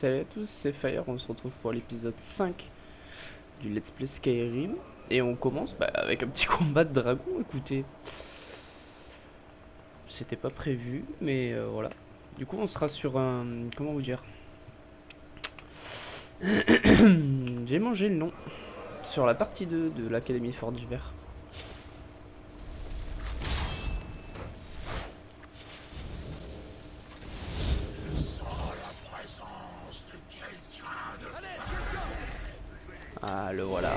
Salut à tous, c'est Fire, on se retrouve pour l'épisode 5 du Let's Play Skyrim. Et on commence avec un petit combat de dragon, écoutez. C'était pas prévu, mais voilà. Du coup on sera sur un... comment vous dire. J'ai mangé le nom. Sur la partie 2 de l'Académie Fort d'Hiver. Ah, le voilà.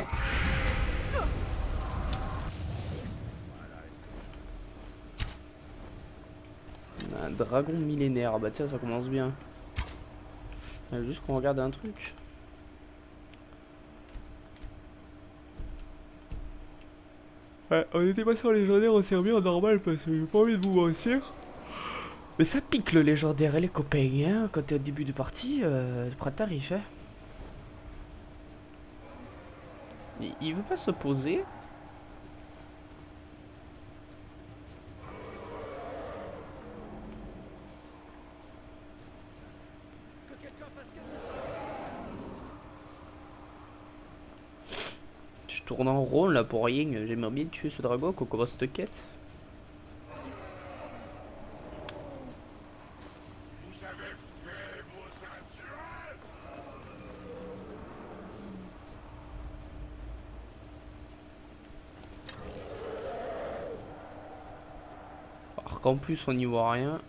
Un dragon millénaire, bah tiens ça commence bien. Juste qu'on regarde un truc. Ouais, on était pas sur légendaire, on s'est remis en normal parce que j'ai pas envie de vous mentir. Mais ça pique le légendaire et les copains, hein, quand t'es au début de partie, prends tarif, hein. Il veut pas s'opposer. Je tourne en rond là pour rien, j'aimerais bien tuer ce dragon qu'on commence cette quête. Alors qu'en plus on n'y voit rien.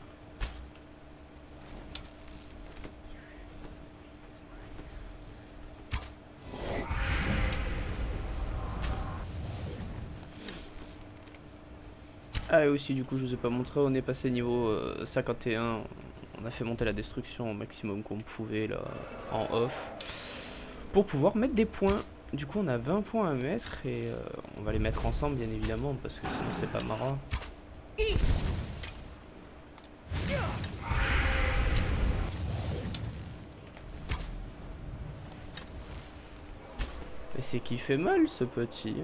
Ah et aussi du coup je vous ai pas montré, on est passé niveau 51. On a fait monter la destruction au maximum qu'on pouvait là en off. Pour pouvoir mettre des points. Du coup on a 20 points à mettre et on va les mettre ensemble bien évidemment parce que sinon c'est pas marrant. Et c'est qui fait mal ce petit.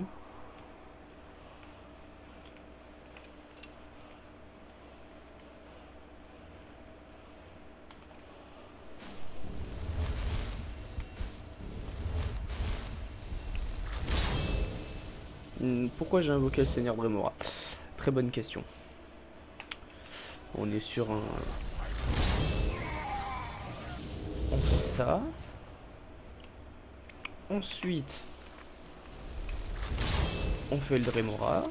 Pourquoi j'ai invoqué le Seigneur Dremora? Très bonne question. On est sur un... On fait ça. Ensuite, on fait le Dremora.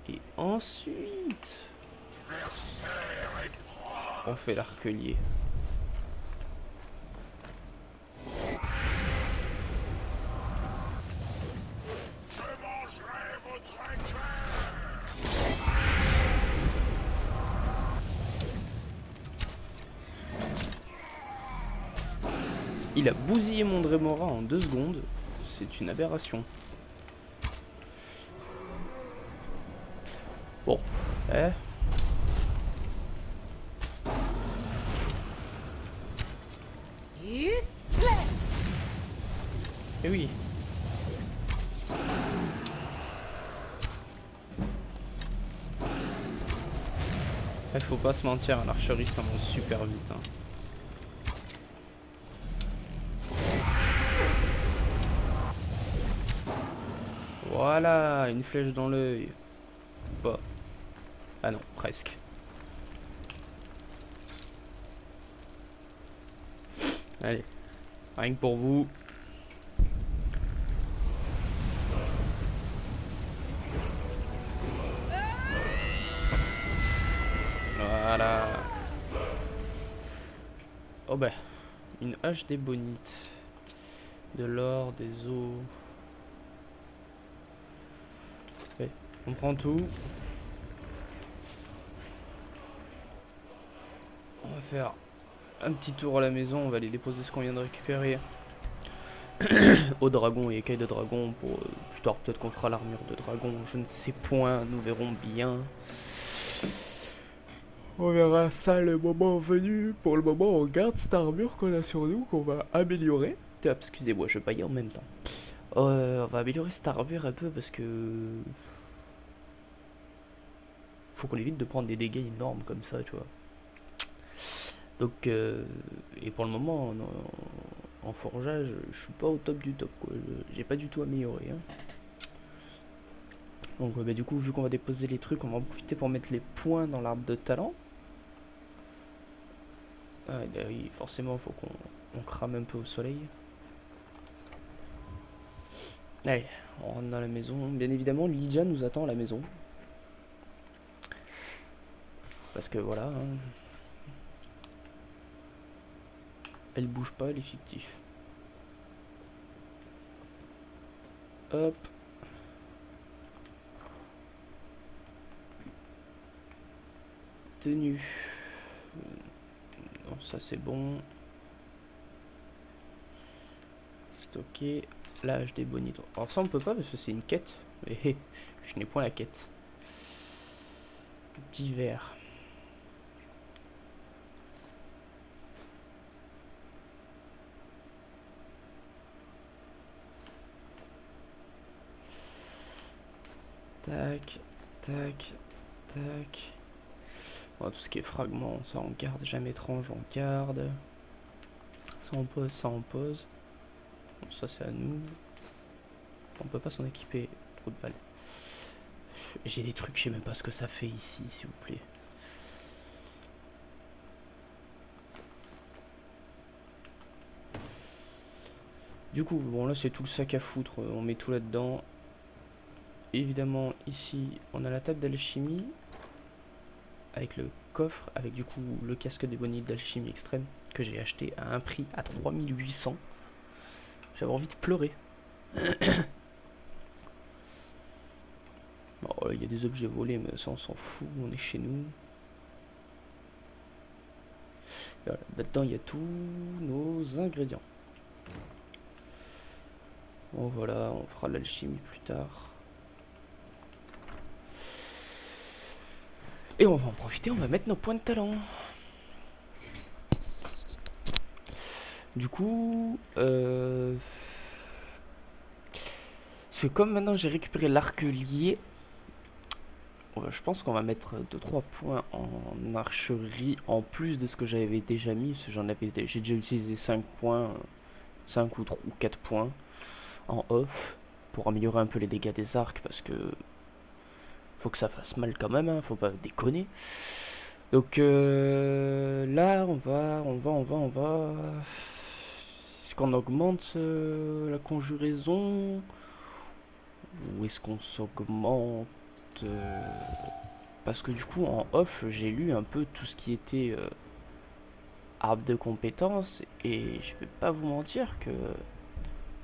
Et ensuite, on fait l'arquelier. Il a bousillé mon Dremora en 2 secondes. C'est une aberration. Bon. Eh. Eh oui. Faut pas se mentir, l'archerie ça monte super vite. Hein. Voilà, une flèche dans l'œil. Bah. Ah non, presque. Allez, rien que pour vous. Voilà. Oh bah, une hache d'ébonite. De l'or, des os. Ouais, on prend tout. On va faire un petit tour à la maison, on va aller déposer ce qu'on vient de récupérer au dragon et écailles de dragon pour plus tard peut-être qu'on fera l'armure de dragon, je ne sais point, nous verrons bien. On verra ça le moment venu. Pour le moment on garde cette armure qu'on a sur nous, qu'on va améliorer. Excusez-moi, je baille en même temps. On va améliorer cette armure un peu parce que... faut qu'on évite de prendre des dégâts énormes comme ça, tu vois. Donc, et pour le moment, en forgeage, je suis pas au top du top, quoi. J'ai pas du tout amélioré, hein. Donc, bah, du coup, vu qu'on va déposer les trucs, on va en profiter pour mettre les points dans l'arbre de talent. Ah, bah oui, forcément, faut qu'on crame un peu au soleil. Allez, on rentre dans la maison. Bien évidemment, Lydia nous attend à la maison. Parce que voilà, hein, elle bouge pas, elle est fictive. Hop. Tenue. Bon, ça c'est bon. Stocké. L'âge des bonitos. Alors ça on peut pas parce que c'est une quête. Mais je n'ai point la quête. Divers. Tac, tac, tac. Bon, tout ce qui est fragments, ça on garde. Jamais étrange, on garde. Ça on pose, ça on pose. Bon, ça c'est à nous. On peut pas s'en équiper. Trop de balles. J'ai des trucs, je sais même pas ce que ça fait ici, s'il vous plaît. Du coup, bon là c'est tout le sac à foutre, on met tout là-dedans. Évidemment, ici, on a la table d'alchimie. Avec le coffre, avec du coup le casque des bonites d'alchimie extrême que j'ai acheté à un prix à 3800. J'avais envie de pleurer. Bon, il y a des objets volés, mais ça on s'en fout, on est chez nous. Voilà, là-dedans il y a tous nos ingrédients. Bon voilà, on fera l'alchimie plus tard. Et on va en profiter, on va mettre nos points de talent. Du coup, c'est comme maintenant j'ai récupéré l'arc lié. Je pense qu'on va mettre 2-3 points en archerie en plus de ce que j'avais déjà mis. J'ai déjà utilisé 5 points, 5 ou 4 points en off pour améliorer un peu les dégâts des arcs parce que faut que ça fasse mal quand même, hein, faut pas déconner. Donc là, on va. Est-ce qu'on augmente la conjuraison ou est-ce qu'on s'augmente parce que du coup en off j'ai lu un peu tout ce qui était arbre de compétences et je vais pas vous mentir que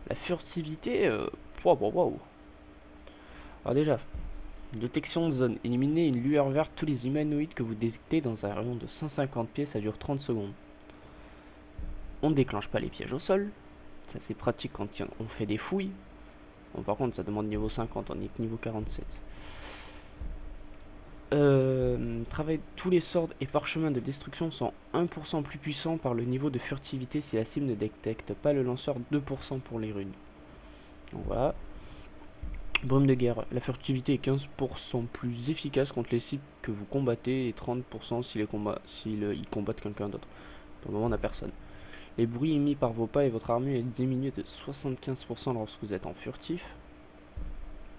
la furtivité wow. Alors déjà, détection de zone, éliminez une lueur verte tous les humanoïdes que vous détectez dans un rayon de 150 pieds, ça dure 30 secondes. On ne déclenche pas les pièges au sol, ça c'est pratique quand on fait des fouilles. Bon, par contre ça demande niveau 50, on est que niveau 47. Travail, tous les sorts et parchemins de destruction sont 1% plus puissants par le niveau de furtivité si la cible ne détecte pas le lanceur, 2% pour les runes. Donc voilà. Brume de guerre, la furtivité est 15% plus efficace contre les cibles que vous combattez et 30% si ils combattent quelqu'un d'autre. Pour le moment on n'a personne. Les bruits émis par vos pas et votre armure est diminué de 75% lorsque vous êtes en furtif.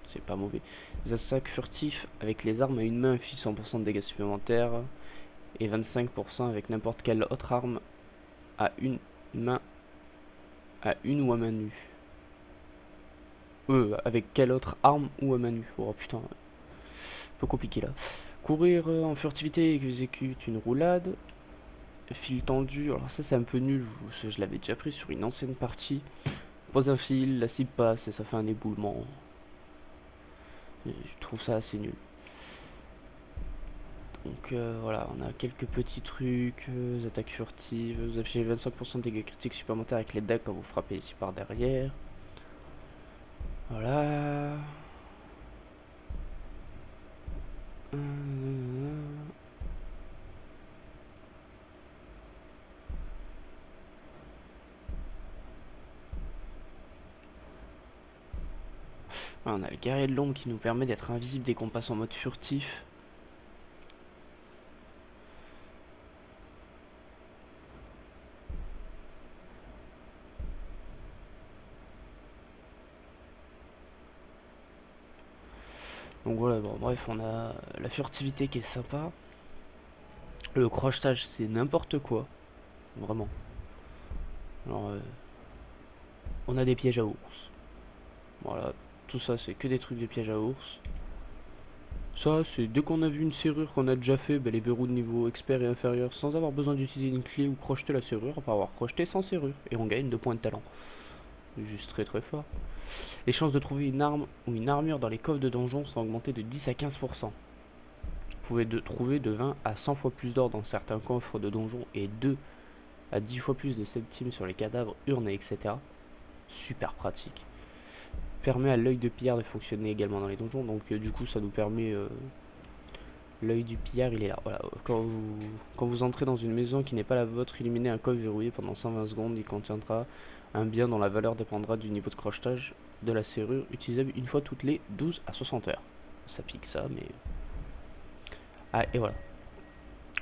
C'est pas mauvais. Les attaques furtifs avec les armes à une main infligent 100% de dégâts supplémentaires et 25% avec n'importe quelle autre arme à une main, à une ou à main nue. Avec quelle autre arme ou à main nue. Oh putain, un peu compliqué là. Courir en furtivité exécute une roulade. Fil tendu, alors ça c'est un peu nul, je l'avais déjà pris sur une ancienne partie. Pose un fil, la cible passe et ça fait un éboulement. Et je trouve ça assez nul. Donc voilà, on a quelques petits trucs, attaques furtives, vous affichez 25% de dégâts critiques supplémentaires avec les dagues quand vous frappez ici par derrière. Voilà. On a le guerrier de l'ombre qui nous permet d'être invisible dès qu'on passe en mode furtif. Donc voilà, bon, bref, on a la furtivité qui est sympa. Le crochetage, c'est n'importe quoi. Vraiment. Alors, on a des pièges à ours. Voilà, tout ça, c'est que des trucs de pièges à ours. Ça, c'est dès qu'on a vu une serrure qu'on a déjà fait, ben, les verrous de niveau expert et inférieur, sans avoir besoin d'utiliser une clé ou crocheter la serrure, on peut avoir crocheté sans serrure. Et on gagne 2 points de talent. Juste très très fort. Les chances de trouver une arme ou une armure dans les coffres de donjon sont augmentées de 10 à 15%. Vous pouvez trouver de 20 à 100 fois plus d'or dans certains coffres de donjon et 2 à 10 fois plus de septimes sur les cadavres, urnes, etc. Super pratique. Permet à l'œil de pillard de fonctionner également dans les donjons, donc du coup ça nous permet... l'œil du pillard il est là. Voilà. Quand vous entrez dans une maison qui n'est pas la vôtre, illuminez un coffre verrouillé pendant 120 secondes, il contiendra un bien dont la valeur dépendra du niveau de crochetage de la serrure, utilisable une fois toutes les 12 à 60 heures. Ça pique ça, mais... Ah, et voilà.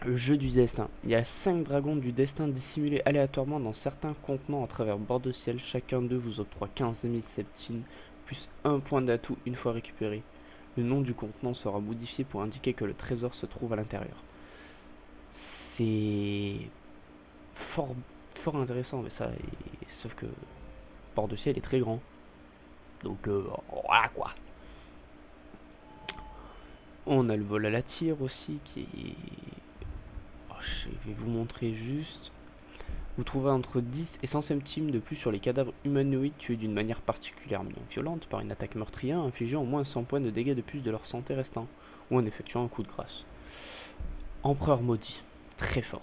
Le jeu du destin. Il y a 5 dragons du destin dissimulés aléatoirement dans certains contenants à travers bord de ciel. Chacun d'eux vous octroie 15 000 septines, plus 1 point d'atout une fois récupéré. Le nom du contenant sera modifié pour indiquer que le trésor se trouve à l'intérieur. C'est fort intéressant, mais ça, sauf que bord de ciel est très grand. Donc voilà quoi. On a le vol à la tire aussi qui est... Oh, je vais vous montrer juste. Vous trouverez entre 10 et 100 centimes de plus sur les cadavres humanoïdes tués d'une manière particulièrement violente par une attaque meurtrière, infligeant au moins 100 points de dégâts de plus de leur santé restant, ou en effectuant un coup de grâce. Empereur maudit, très fort.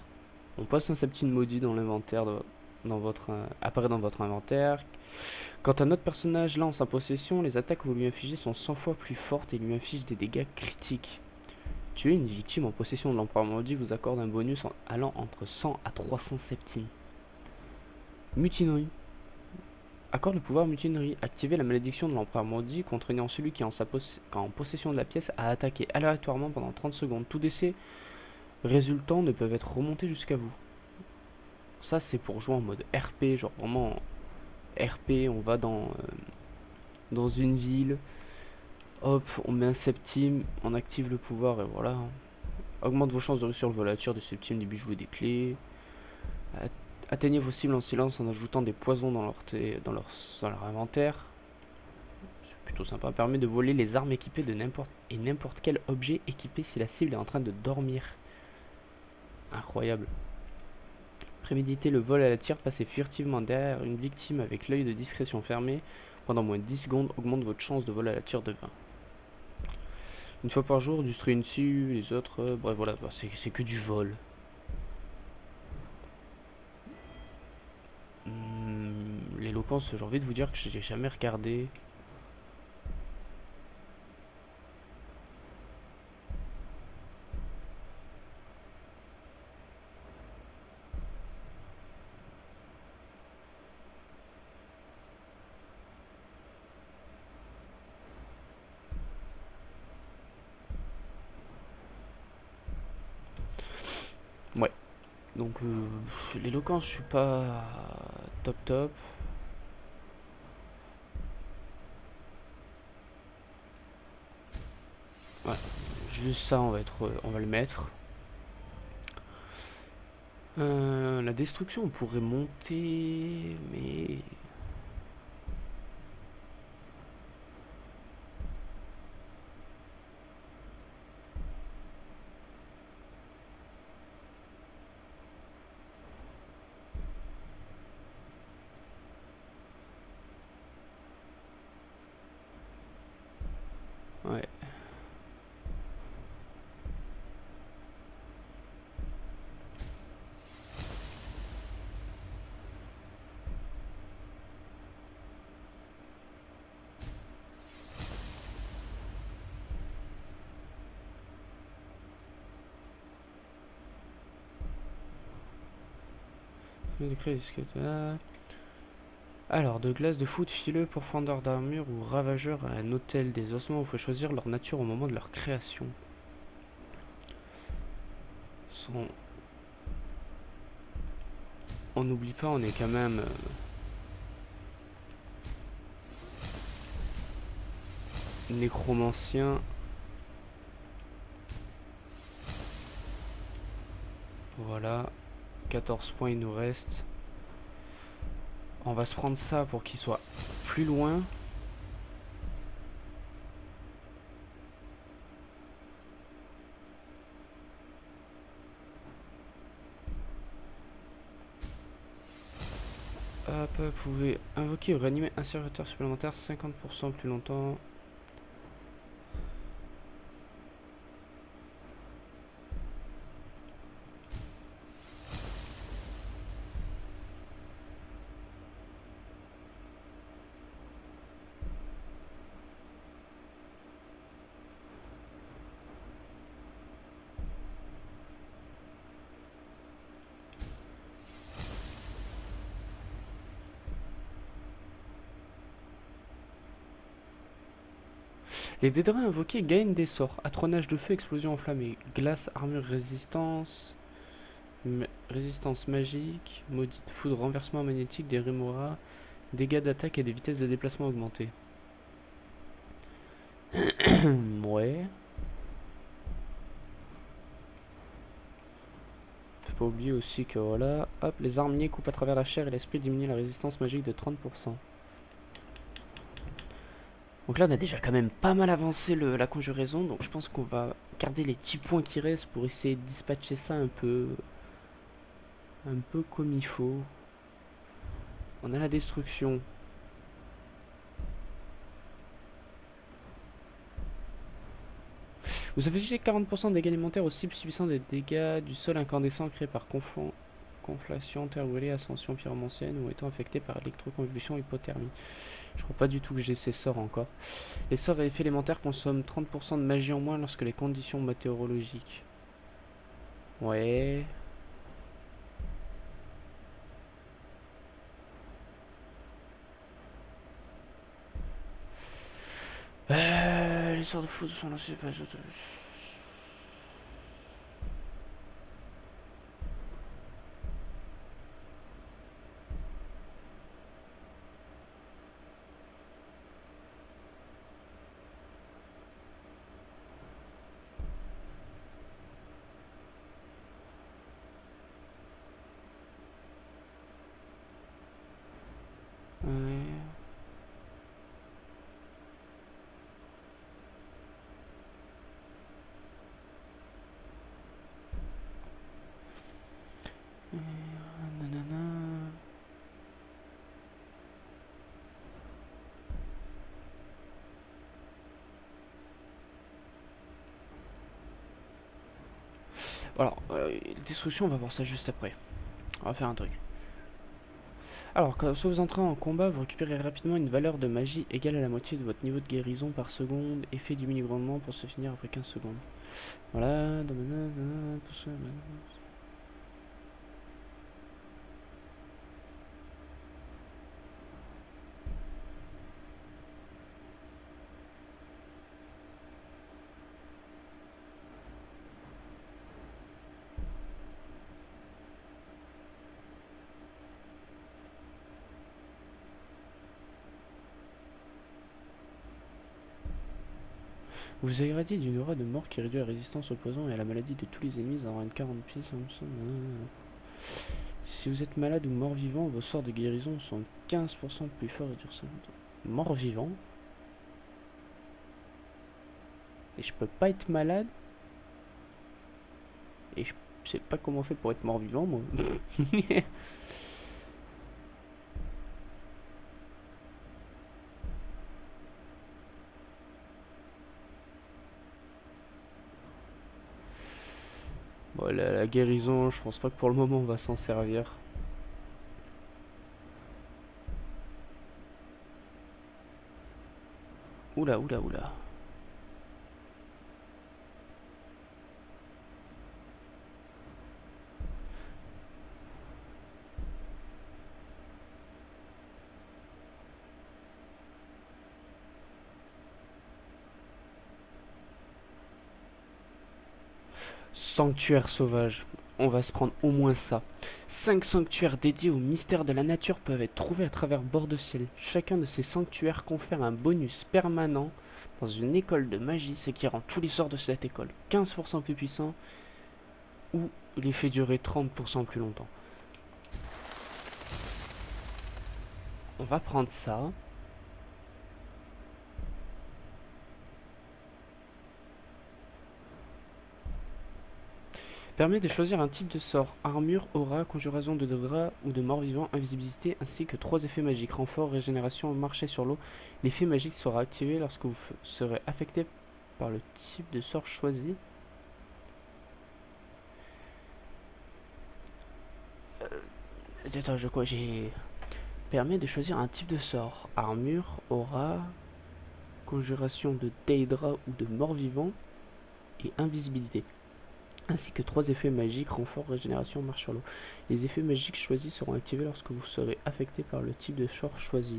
On passe un septime maudit dans l'inventaire, apparaît dans votre inventaire. Quand un autre personnage lance sa possession, les attaques que vous lui infligez sont 100 fois plus fortes et lui infligent des dégâts critiques. Tuer une victime en possession de l'empereur maudit vous accorde un bonus allant entre 100 à 300 septimes. Mutinerie. Accorde le pouvoir mutinerie. Activez la malédiction de l'empereur maudit, contraignant celui qui est en possession de la pièce à attaquer aléatoirement pendant 30 secondes. Tous décès résultants ne peuvent être remontés jusqu'à vous. Ça, c'est pour jouer en mode RP, genre vraiment RP. On va dans une ville, hop, on met un septime, on active le pouvoir et voilà. Augmente vos chances de réussir le vol à tir des septimes, des bijoux et des clés. Atteignez vos cibles en silence en ajoutant des poisons dans leur inventaire. C'est plutôt sympa. Permet de voler les armes équipées de n'importe quel objet équipé si la cible est en train de dormir. Incroyable. Préméditer le vol à la tire, passer furtivement derrière une victime avec l'œil de discrétion fermé pendant moins de 10 secondes augmente votre chance de vol à la tire de 20. Une fois par jour, détruire une dessus, les autres, bref voilà, c'est que du vol. L'éloquence, j'ai envie de vous dire que j'ai jamais regardé. Ouais. Donc l'éloquence, je suis pas top. Ouais. Juste ça, on va le mettre. La destruction, on pourrait monter, mais... Ouais. Alors, de glace de foot fileux, pourfendeur d'armure ou ravageur à un hôtel des ossements, vous pouvez choisir leur nature au moment de leur création. On n'oublie pas, on est quand même... nécromancien. Voilà. 14 points il nous reste. On va se prendre ça pour qu'il soit plus loin. Hop, vous pouvez invoquer ou réanimer un serviteur supplémentaire 50% plus longtemps. Les dédrains invoqués gagnent des sorts. Atronage de feu, explosion enflammée. Glace, armure, résistance. Résistance magique. Maudite foudre, renversement magnétique, des rémoras. Dégâts d'attaque et des vitesses de déplacement augmentées. Ouais. Faut pas oublier aussi que voilà. Hop, les araignées coupent à travers la chair et l'esprit diminue la résistance magique de 30%. Donc là on a déjà quand même pas mal avancé la conjuraison, donc je pense qu'on va garder les petits points qui restent pour essayer de dispatcher ça un peu comme il faut. On a la destruction. Vous affichez 40% de dégâts alimentaires aux cibles subissant des dégâts du sol incandescent créés par conflation, terre brûlée, ascension pyromancienne ou étant affecté par électroconvulsion, hypothermie. Je crois pas du tout que j'ai ces sorts encore. Les sorts et effets élémentaires consomment 30% de magie en moins lorsque les conditions météorologiques. Ouais. Les sorts de foudre sont lancés par les autres. Ouais. Nanana. Alors, destruction, on va voir ça juste après. On va faire un truc. Alors, quand vous entrez en combat, vous récupérez rapidement une valeur de magie égale à la moitié de votre niveau de guérison par seconde. Effet diminue grandement pour se finir après 15 secondes. Voilà. Vous irradiez d'une aura de mort qui réduit la résistance au poison et à la maladie de tous les ennemis en range 40 pieds. Si vous êtes malade ou mort-vivant, vos sorts de guérison sont 15% plus forts et durent 50 ans. Mort-vivant? Et je peux pas être malade? Et je sais pas comment on fait pour être mort-vivant, moi. Bon, la guérison, je pense pas que pour le moment on va s'en servir. Oula, oula, oula. Sanctuaire sauvage. On va se prendre au moins ça. 5 sanctuaires dédiés au mystère de la nature peuvent être trouvés à travers bord de ciel. Chacun de ces sanctuaires confère un bonus permanent dans une école de magie, ce qui rend tous les sorts de cette école 15% plus puissants ou les fait durer 30% plus longtemps. On va prendre ça. Permet de choisir un type de sort: armure, aura, conjuration de dégâts ou de mort-vivant, invisibilité, ainsi que 3 effets magiques: renfort, régénération, marcher sur l'eau. L'effet magique sera activé lorsque vous serez affecté par le type de sort choisi. Attends, j'ai... Permet de choisir un type de sort: armure, aura, conjuration de Daedra ou de mort-vivant et invisibilité, ainsi que 3 effets magiques: renfort, régénération, marche sur l'eau. Les effets magiques choisis seront activés lorsque vous serez affecté par le type de sort choisi.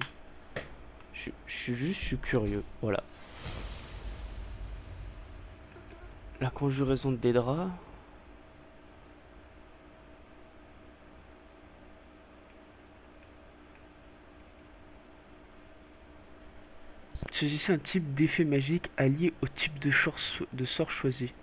Je suis curieux, voilà. La conjuration de Daedra. Choisissez un type d'effet magique allié au type de sort choisi.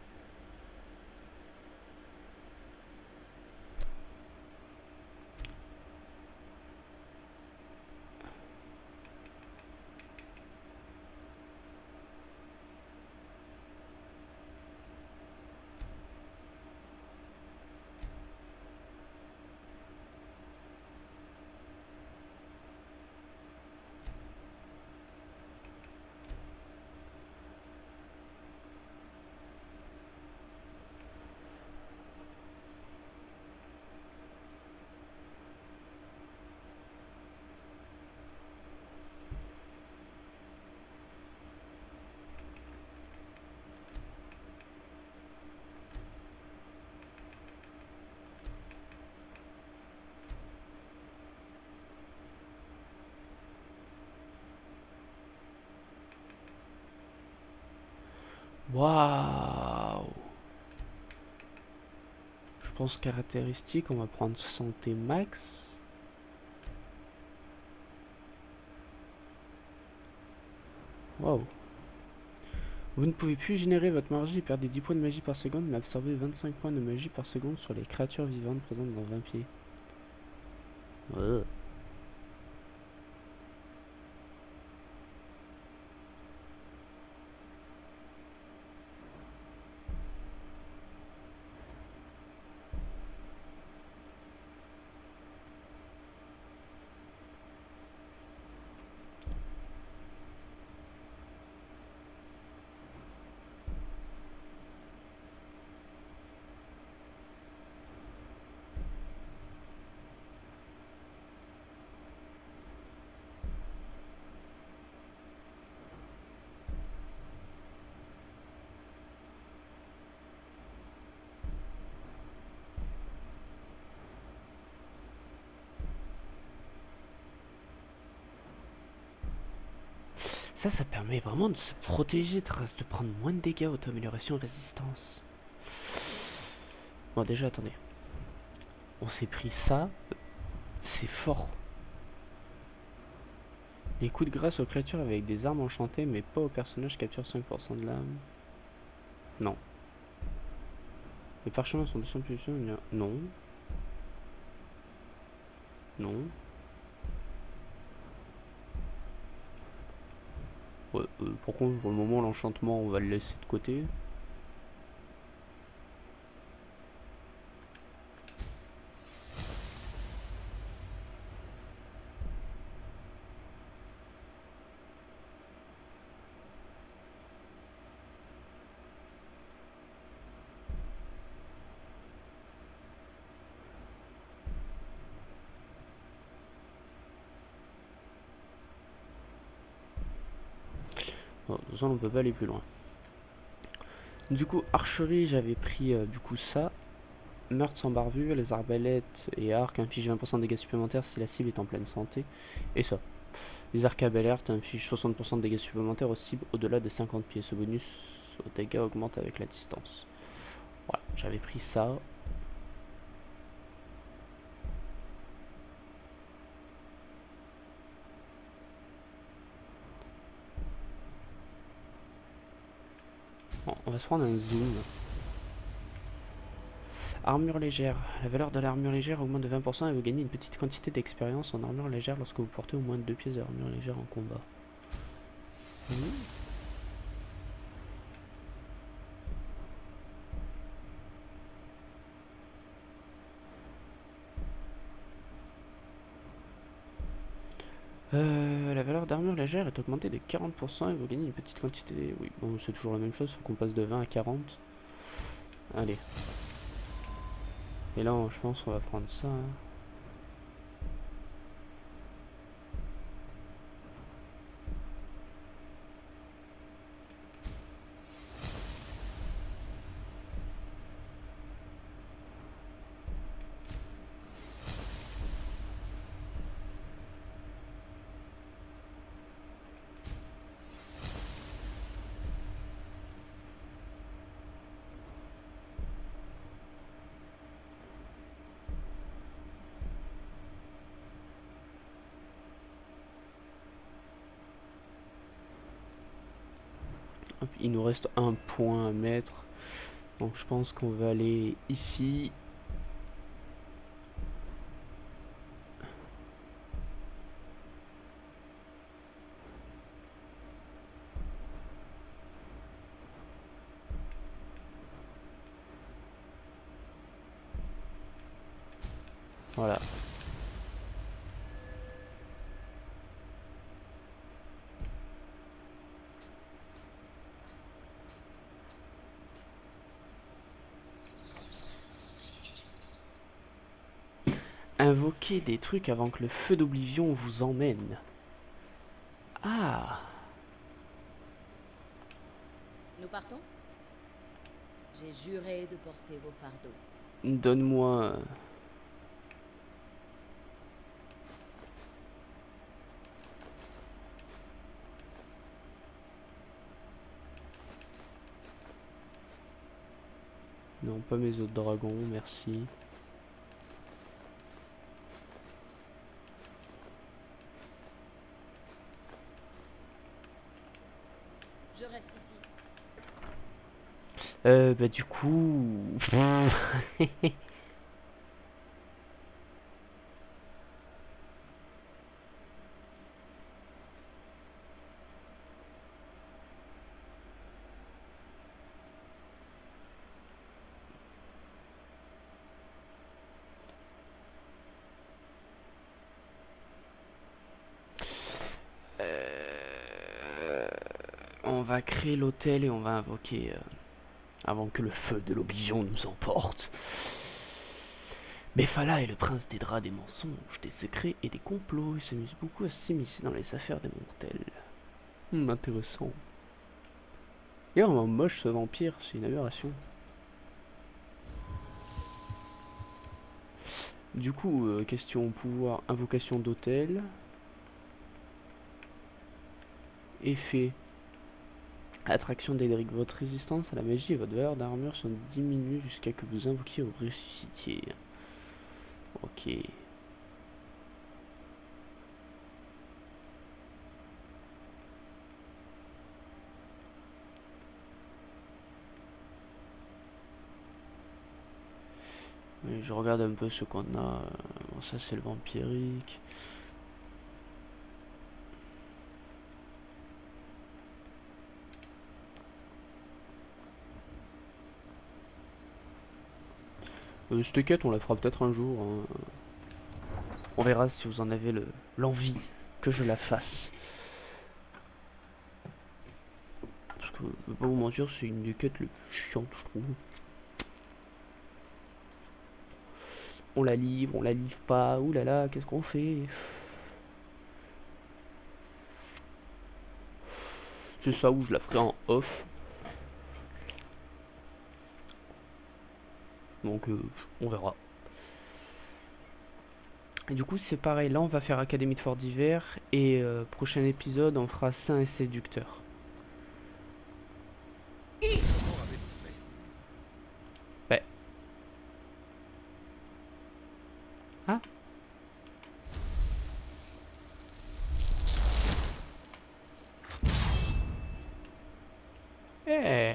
Waouh! Je pense caractéristique, on va prendre santé max. Waouh! Vous ne pouvez plus générer votre magie et perdez 10 points de magie par seconde, mais absorbez 25 points de magie par seconde sur les créatures vivantes présentes dans 20 pieds. Ça permet vraiment de se protéger, de prendre moins de dégâts, auto-amélioration, résistance. Bon, déjà, attendez. On s'est pris ça. C'est fort. Les coups de grâce aux créatures avec des armes enchantées, mais pas aux personnages capturent 5% de l'âme. Non. Les parchemins sont 200 plus puissants. Non. Non. Ouais, par contre, pour le moment, l'enchantement, on va le laisser de côté. Bon, de toute façon, on peut pas aller plus loin. Du coup, archerie, j'avais pris du coup ça. Meurtre sans barbure, les arbalètes et arcs infligent 20% de dégâts supplémentaires si la cible est en pleine santé. Et ça. Les arcs à bel air infligent 60% de dégâts supplémentaires aux cibles au-delà de 50 pieds. Ce bonus aux dégâts augmente avec la distance. Voilà, j'avais pris ça. Bon, on va se prendre un zoom. Armure légère. La valeur de l'armure légère augmente de 20% et vous gagnez une petite quantité d'expérience en armure légère lorsque vous portez au moins 2 pièces d'armure légère en combat. La valeur d'armure légère est augmentée de 40% et vous gagnez une petite quantité. Oui, bon, c'est toujours la même chose, faut qu'on passe de 20 à 40. Allez. Et là, je pense qu'on va prendre ça. Hein. Hop, il nous reste un point à mettre. Donc je pense qu'on va aller ici. Voilà. Invoquez des trucs avant que le feu d'oblivion vous emmène. Ah, Nous partons? J'ai juré de porter vos fardeaux. donne-moi. Non, pas mes autres dragons, merci. Je reste ici. Bah du coup... on va créer l'hôtel et on va invoquer... avant que le feu de l'oblivion nous emporte. Befala est le prince des draps, des mensonges, des secrets et des complots. Il s'amuse beaucoup à s'immiscer dans les affaires des mortels. Intéressant. Il est vraiment moche ce vampire, c'est une aberration. Du coup, question pouvoir, invocation d'hôtel. Effet. Attraction d'Edric. Votre résistance à la magie et votre valeur d'armure sont diminuées jusqu'à que vous invoquiez ou ressuscitiez. Ok. Je regarde un peu ce qu'on a. Bon, ça c'est le vampirique. Cette quête on la fera peut-être un jour. Hein. On verra si vous en avez l'envie que je la fasse. Parce que, je vais pas vous mentir, c'est une des quêtes les plus chiantes, je trouve. On la livre pas, oulala, qu'est-ce qu'on fait? C'est ça où je la ferai en off. Donc on verra. Et du coup c'est pareil, là on va faire Académie de Fort d'hiver et prochain épisode on fera Saint et Séducteur. Ouais. Ah. Eh.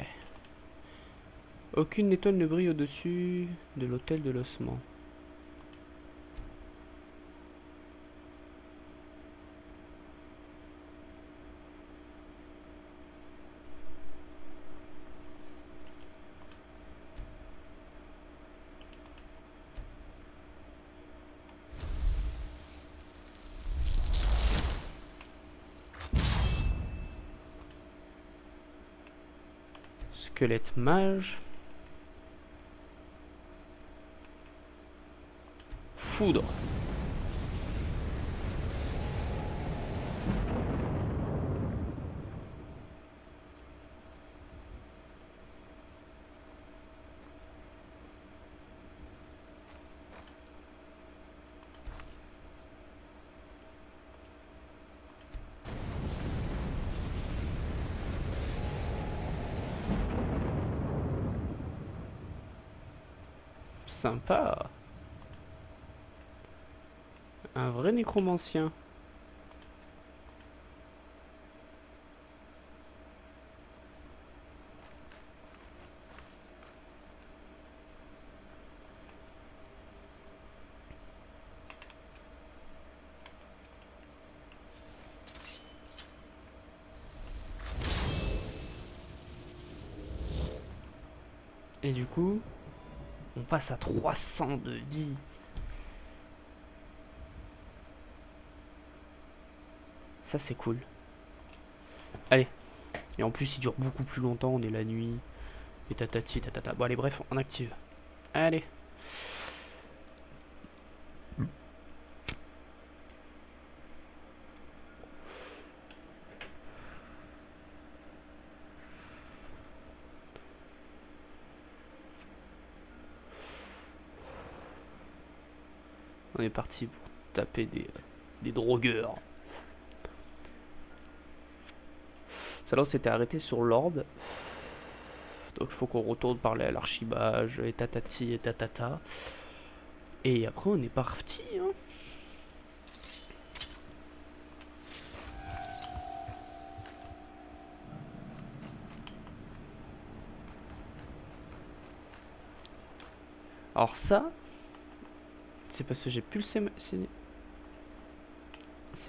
Aucune étoile ne brille au-dessus de l'hôtel de l'ossement. Squelette mage. Foudre. Sympa. Un vrai nécromancien. Et du coup, on passe à 300 de vie. Ça c'est cool. Allez. Et en plus il dure beaucoup plus longtemps, on est la nuit. Et tatati tatata. Bon allez bref, on active. Allez. On est parti pour taper des drogueurs. Ça là on s'était arrêté sur l'orbe. Donc il faut qu'on retourne parler à l'archimage et tatati et tatata. Et après on est parti. Hein. Alors ça, c'est parce que j'ai pu le... C'est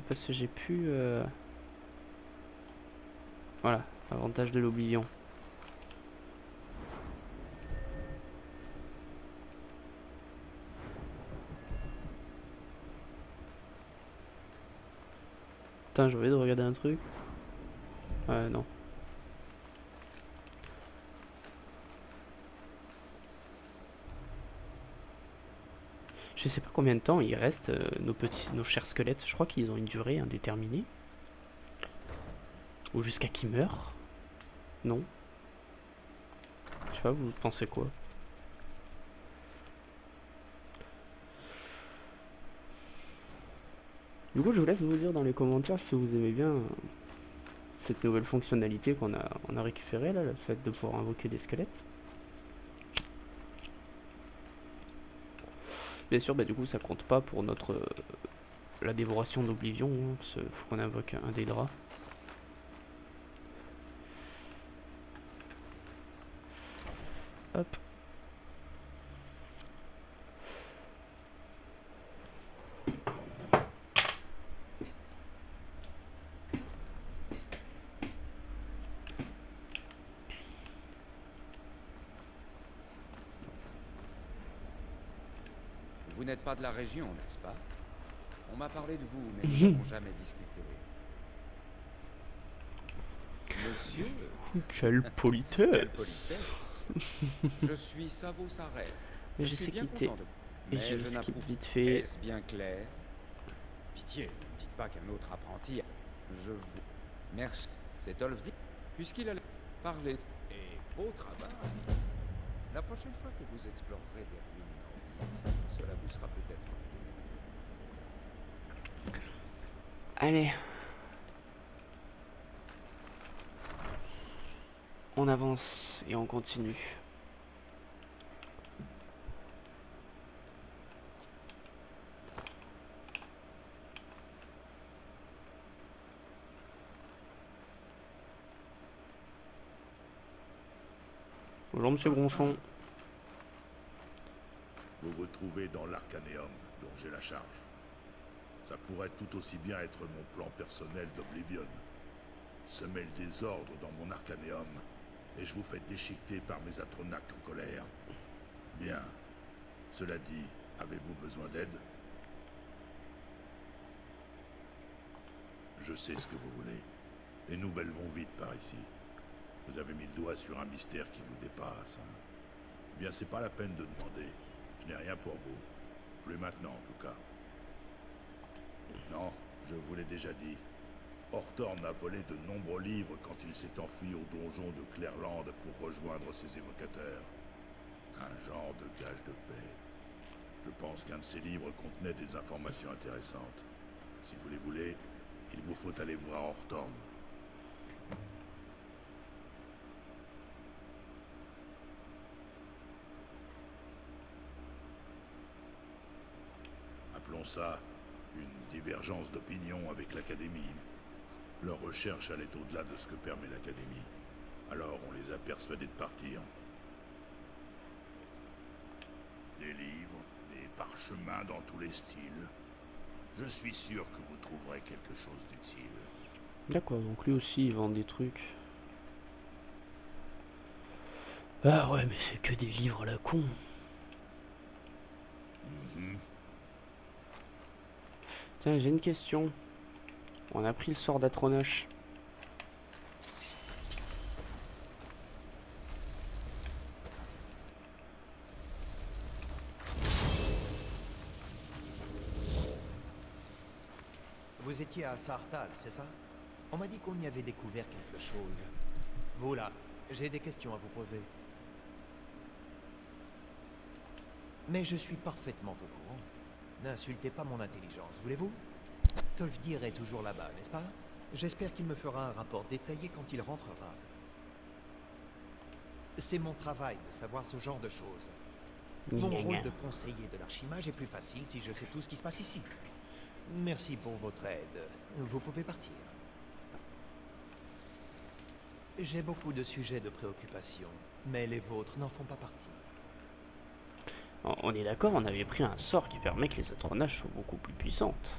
parce que j'ai pu... Voilà, avantage de l'oblivion. Putain, j'ai envie de regarder un truc. Ouais, non. Je sais pas combien de temps il reste nos chers squelettes. Je crois qu'ils ont une durée indéterminée. Ou jusqu'à qu'ils meurent. Non. Je sais pas, vous pensez quoi? Du coup, je vous laisse vous dire dans les commentaires si vous aimez bien cette nouvelle fonctionnalité on a récupérée là, le fait de pouvoir invoquer des squelettes. Bien sûr, bah, du coup, ça compte pas pour notre la dévoration d'Oblivion. Hein, parce qu'il faut qu'on invoque un des draps. Hop. Vous n'êtes pas de la région, n'est-ce pas? On m'a parlé de vous, mais nous n'avons jamais discuté. Monsieur... Quelle politesse. Quelle politesse. Je suis Savo Sarel. Mais je sais bien quitter. content de vous. Et Mais je skip n'approuve- vite fait. Est-ce bien clair? Pitié, ne dites pas qu'un autre apprenti... Je vous... Merci. C'est Olfdi. Puisqu'il a parlé... Et beau travail. La prochaine fois que vous explorerez des ruines nordiques, cela vous sera peut-être utile. Allez. On avance et on continue. Bonjour monsieur Bronchon. Vous vous trouvez dans l'Arcaneum, dont j'ai la charge. Ça pourrait tout aussi bien être mon plan personnel d'Oblivion. Semer le désordre dans mon Arcaneum, et je vous fais déchiqueter par mes Atronachs en colère. Bien. Cela dit, avez-vous besoin d'aide? Je sais ce que vous voulez. Les nouvelles vont vite par ici. Vous avez mis le doigt sur un mystère qui vous dépasse. Hein. Eh bien, c'est pas la peine de demander. Je n'ai rien pour vous. Plus maintenant, en tout cas. Non, je vous l'ai déjà dit. Hortorn a volé de nombreux livres quand il s'est enfui au donjon de Clairland pour rejoindre ses évocateurs. Un genre de gage de paix. Je pense qu'un de ces livres contenait des informations intéressantes. Si vous les voulez, il vous faut aller voir Hortorn. Appelons ça une divergence d'opinion avec l'Académie. Leur recherche allait au-delà de ce que permet l'Académie. Alors on les a persuadés de partir. Des livres, des parchemins dans tous les styles. Je suis sûr que vous trouverez quelque chose d'utile. D'accord, donc lui aussi il vend des trucs. Ah ouais, mais c'est que des livres à la con. Tiens, j'ai une question. On a pris le sort d'Atronach. Vous étiez à Saarthal, c'est ça? On m'a dit qu'on y avait découvert quelque chose. Vous là, j'ai des questions à vous poser. Mais je suis parfaitement au courant. N'insultez pas mon intelligence, voulez-vous? Tolfdir est toujours là-bas, n'est-ce pas? J'espère qu'il me fera un rapport détaillé quand il rentrera. C'est mon travail de savoir ce genre de choses. Mon rôle de conseiller de l'archimage est plus facile si je sais tout ce qui se passe ici. Merci pour votre aide. Vous pouvez partir. J'ai beaucoup de sujets de préoccupation, mais les vôtres n'en font pas partie. On est d'accord, on avait pris un sort qui permet que les Atronach soient beaucoup plus puissantes.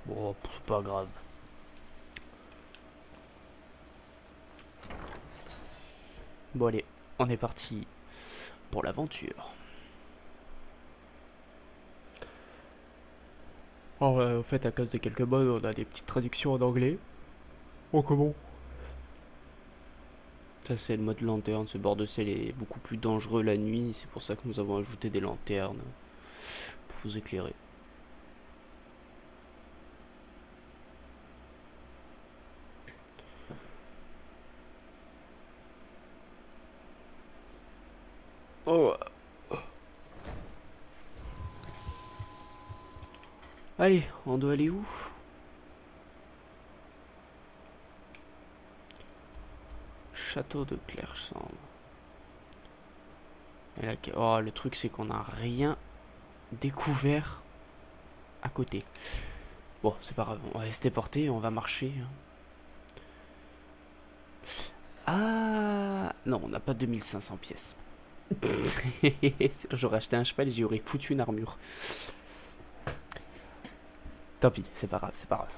Bon, c'est pas grave. Bon allez, on est parti pour l'aventure. En fait, à cause de quelques modes, on a des petites traductions en anglais. Oh, comment? Ça, c'est le mode lanterne. Ce bord de sel est beaucoup plus dangereux la nuit. C'est pour ça que nous avons ajouté des lanternes pour vous éclairer. Oh. Allez, on doit aller où? Château de Clairsand. Et là, oh, le truc c'est qu'on n'a rien découvert à côté. Bon, c'est pas grave, on va rester porté, on va marcher. Ah non, on n'a pas 2500 pièces. J'aurais acheté un cheval et j'y aurais foutu une armure. Tant pis, c'est pas grave, c'est pas grave.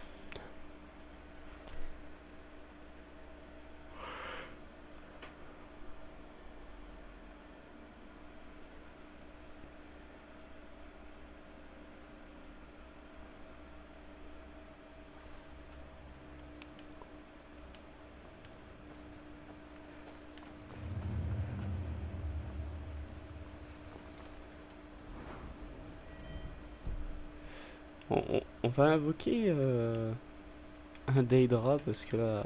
On va invoquer un Daedra parce que là...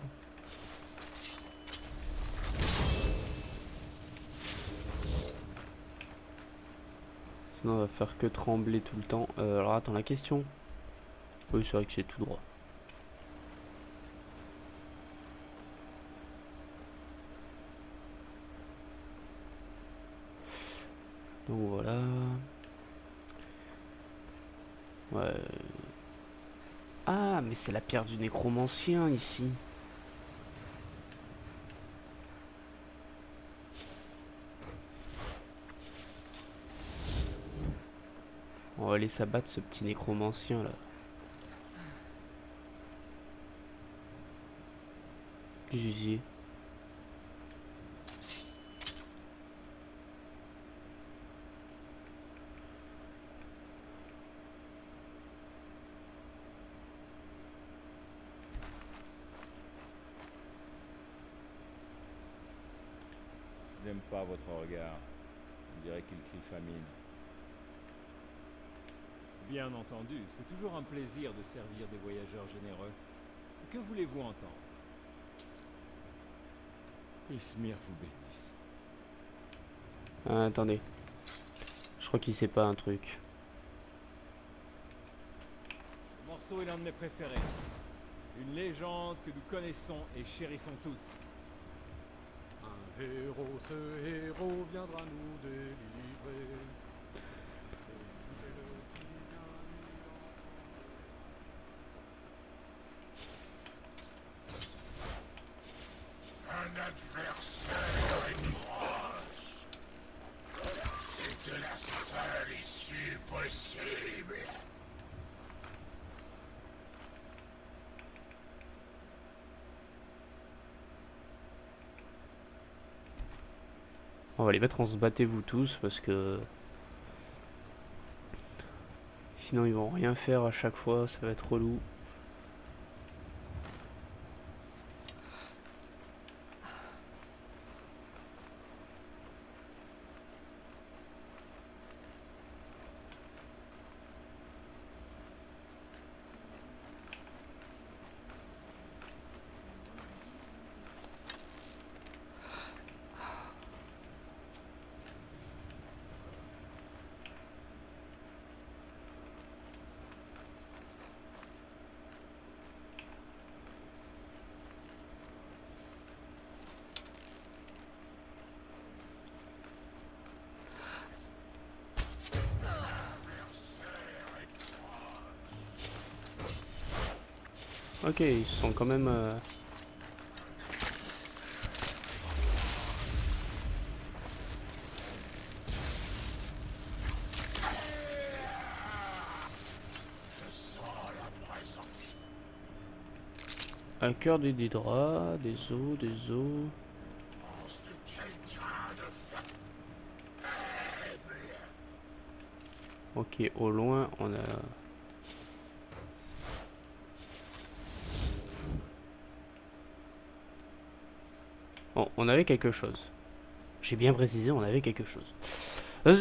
Sinon on va faire que trembler tout le temps. Alors attends, la question. Oui, c'est vrai que c'est tout droit. Donc voilà. Ouais. Ah, mais c'est la pierre du nécromancien ici. On va aller s'abattre ce petit nécromancien là. GG. J'aime pas votre regard. On dirait qu'il crie famine. Bien entendu, c'est toujours un plaisir de servir des voyageurs généreux. Que voulez-vous entendre? Ismir vous bénisse. Ah, attendez. Je crois qu'il sait pas un truc. Le morceau est l'un de mes préférés. Une légende que nous connaissons et chérissons tous. Un héros, ce héros viendra nous délivrer. Un adversaire est proche. C'était la seule issue possible. On va les mettre en se battez-vous tous parce que sinon ils vont rien faire à chaque fois, ça va être relou. Ok, ils sont quand même... Un cœur de Dédra, des os, des os... Ok, au loin, on a... Bon, on avait quelque chose. J'ai bien précisé, on avait quelque chose. Bah,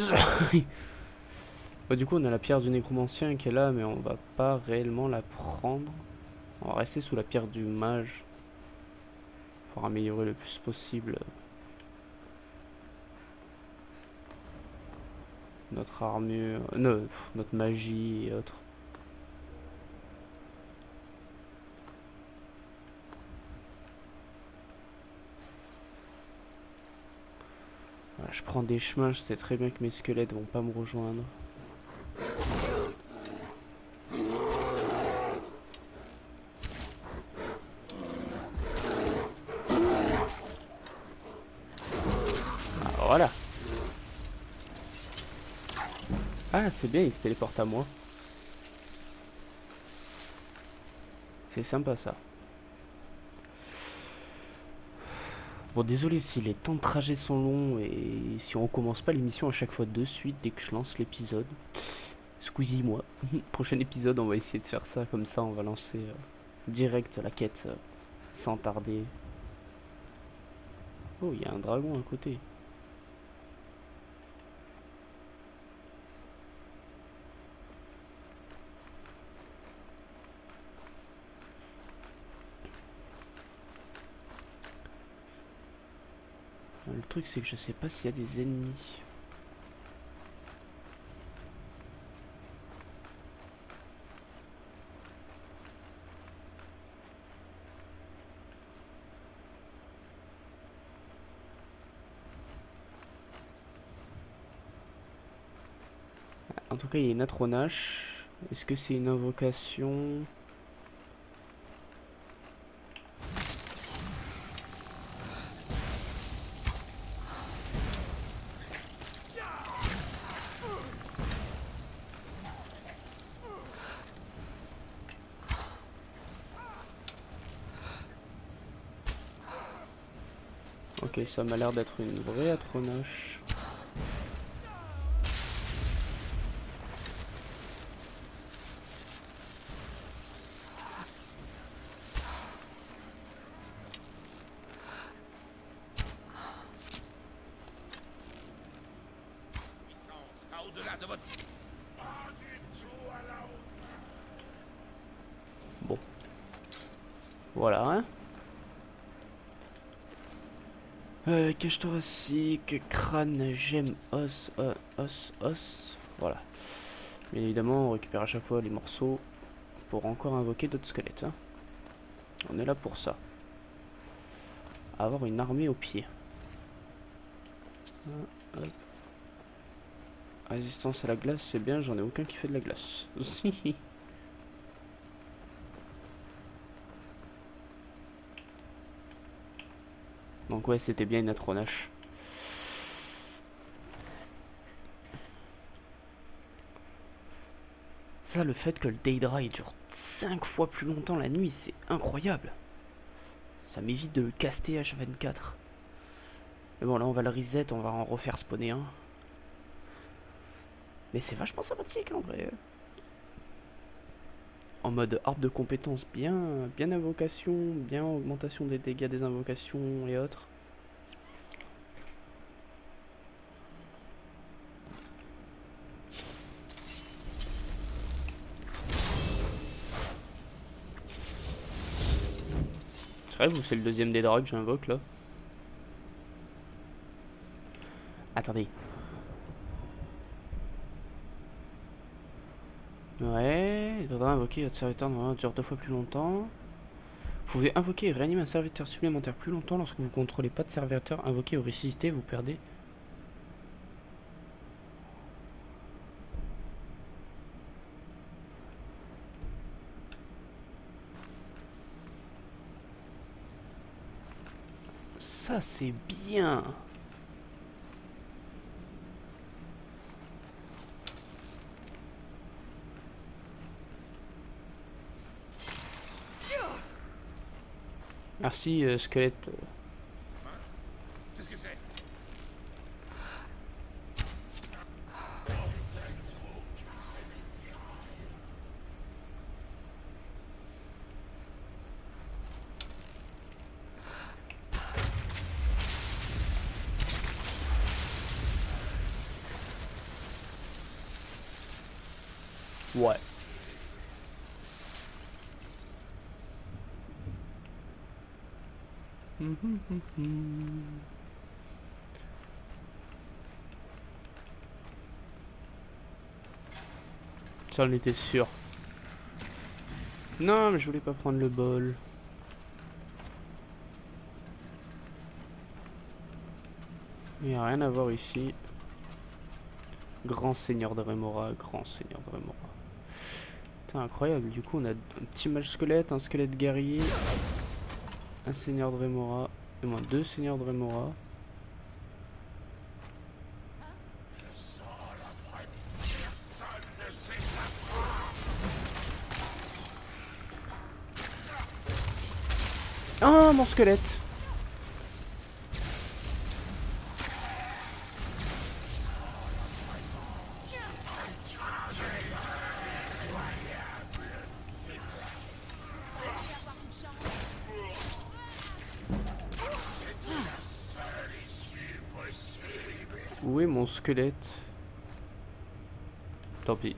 du coup, on a la pierre du nécromancien qui est là, mais on va pas réellement la prendre. On va rester sous la pierre du mage. Pour améliorer le plus possible notre armure, notre magie et autres. Voilà, je prends des chemins, je sais très bien que mes squelettes vont pas me rejoindre. Ah, voilà. Ah, c'est bien, il se téléporte à moi. C'est sympa ça. Bon, désolé si les temps de trajet sont longs et si on recommence pas l'émission à chaque fois de suite dès que je lance l'épisode. Squeezie moi. Prochain épisode, on va essayer de faire ça comme ça, on va lancer direct la quête sans tarder. Oh, il y a un dragon à côté. Le truc c'est que je sais pas s'il y a des ennemis. En tout cas, il y a une Atronache. Est-ce que c'est une invocation? Ok, ça m'a l'air d'être une vraie Atronache. Bon. Voilà, hein. Cage thoracique, crâne, gemme, os. Voilà. Bien évidemment, on récupère à chaque fois les morceaux pour encore invoquer d'autres squelettes. Hein. On est là pour ça. Avoir une armée au pied. Hop. Résistance à la glace, c'est bien, j'en ai aucun qui fait de la glace. Donc ouais, c'était bien une Atronache. Ça, le fait que le Daedra il dure 5 fois plus longtemps la nuit, c'est incroyable. Ça m'évite de le caster H24. Mais bon, là on va le reset, on va en refaire spawner un. Mais c'est vachement sympathique en vrai. En mode arbre de compétences, bien invocation, bien augmentation des dégâts des invocations et autres. C'est vrai, vous c'est le deuxième des drags que j'invoque là. Attendez. Ouais, il faudra invoquer votre serviteur normalement dure 2 fois plus longtemps. Vous pouvez invoquer et réanimer un serviteur supplémentaire plus longtemps lorsque vous contrôlez pas de serviteur invoqué ou ressuscité, vous perdez. Ça c'est bien. Merci squelette. Qu'est-ce que c'est? Ouais. Ça on était sûr. Non mais je voulais pas prendre le bol. Il n'y a rien à voir ici. Grand seigneur de Remora, grand seigneur de Remora. Putain incroyable, du coup on a un petit mage squelette, un squelette guerrier, un seigneur de Remora, et moins 2 seigneurs de Remora. Ah mon squelette. Où est mon squelette? Tant pis.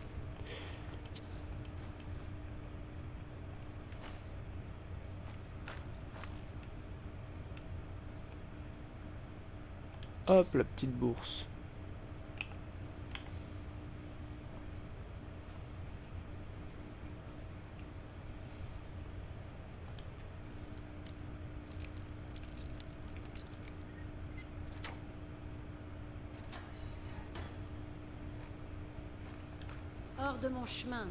Hop, la petite bourse. Hors de mon chemin,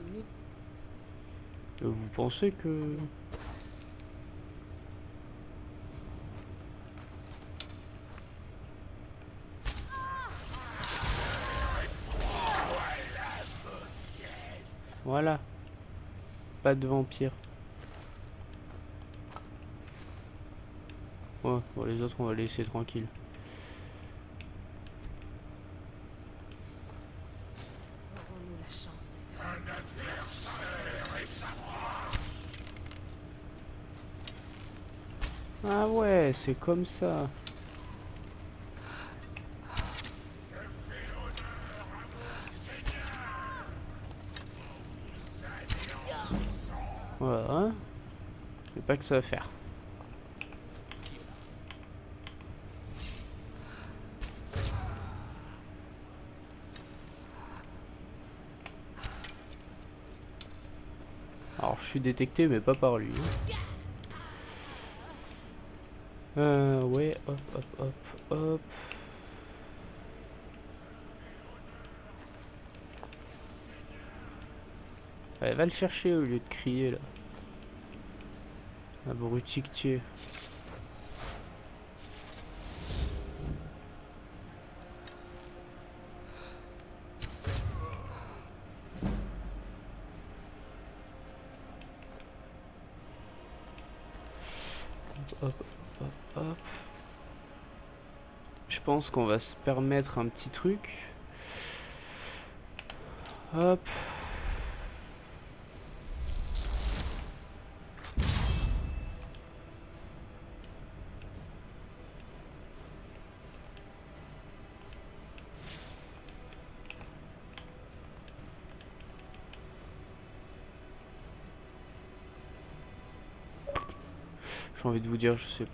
Vous pensez que... Voilà. Pas de vampire. Ouais, bon, les autres on va les laisser tranquilles. aurons-nous la chance de faire Ah ouais, c'est comme ça. Voilà. C'est pas que ça va faire. Alors je suis détecté mais pas par lui. Ouais, hop, hop, hop, hop. Allez, va le chercher au lieu de crier là. Abruti que tu es. Hop, hop, hop. Je pense qu'on va se permettre un petit truc. Hop. J'ai envie de vous dire, je sais.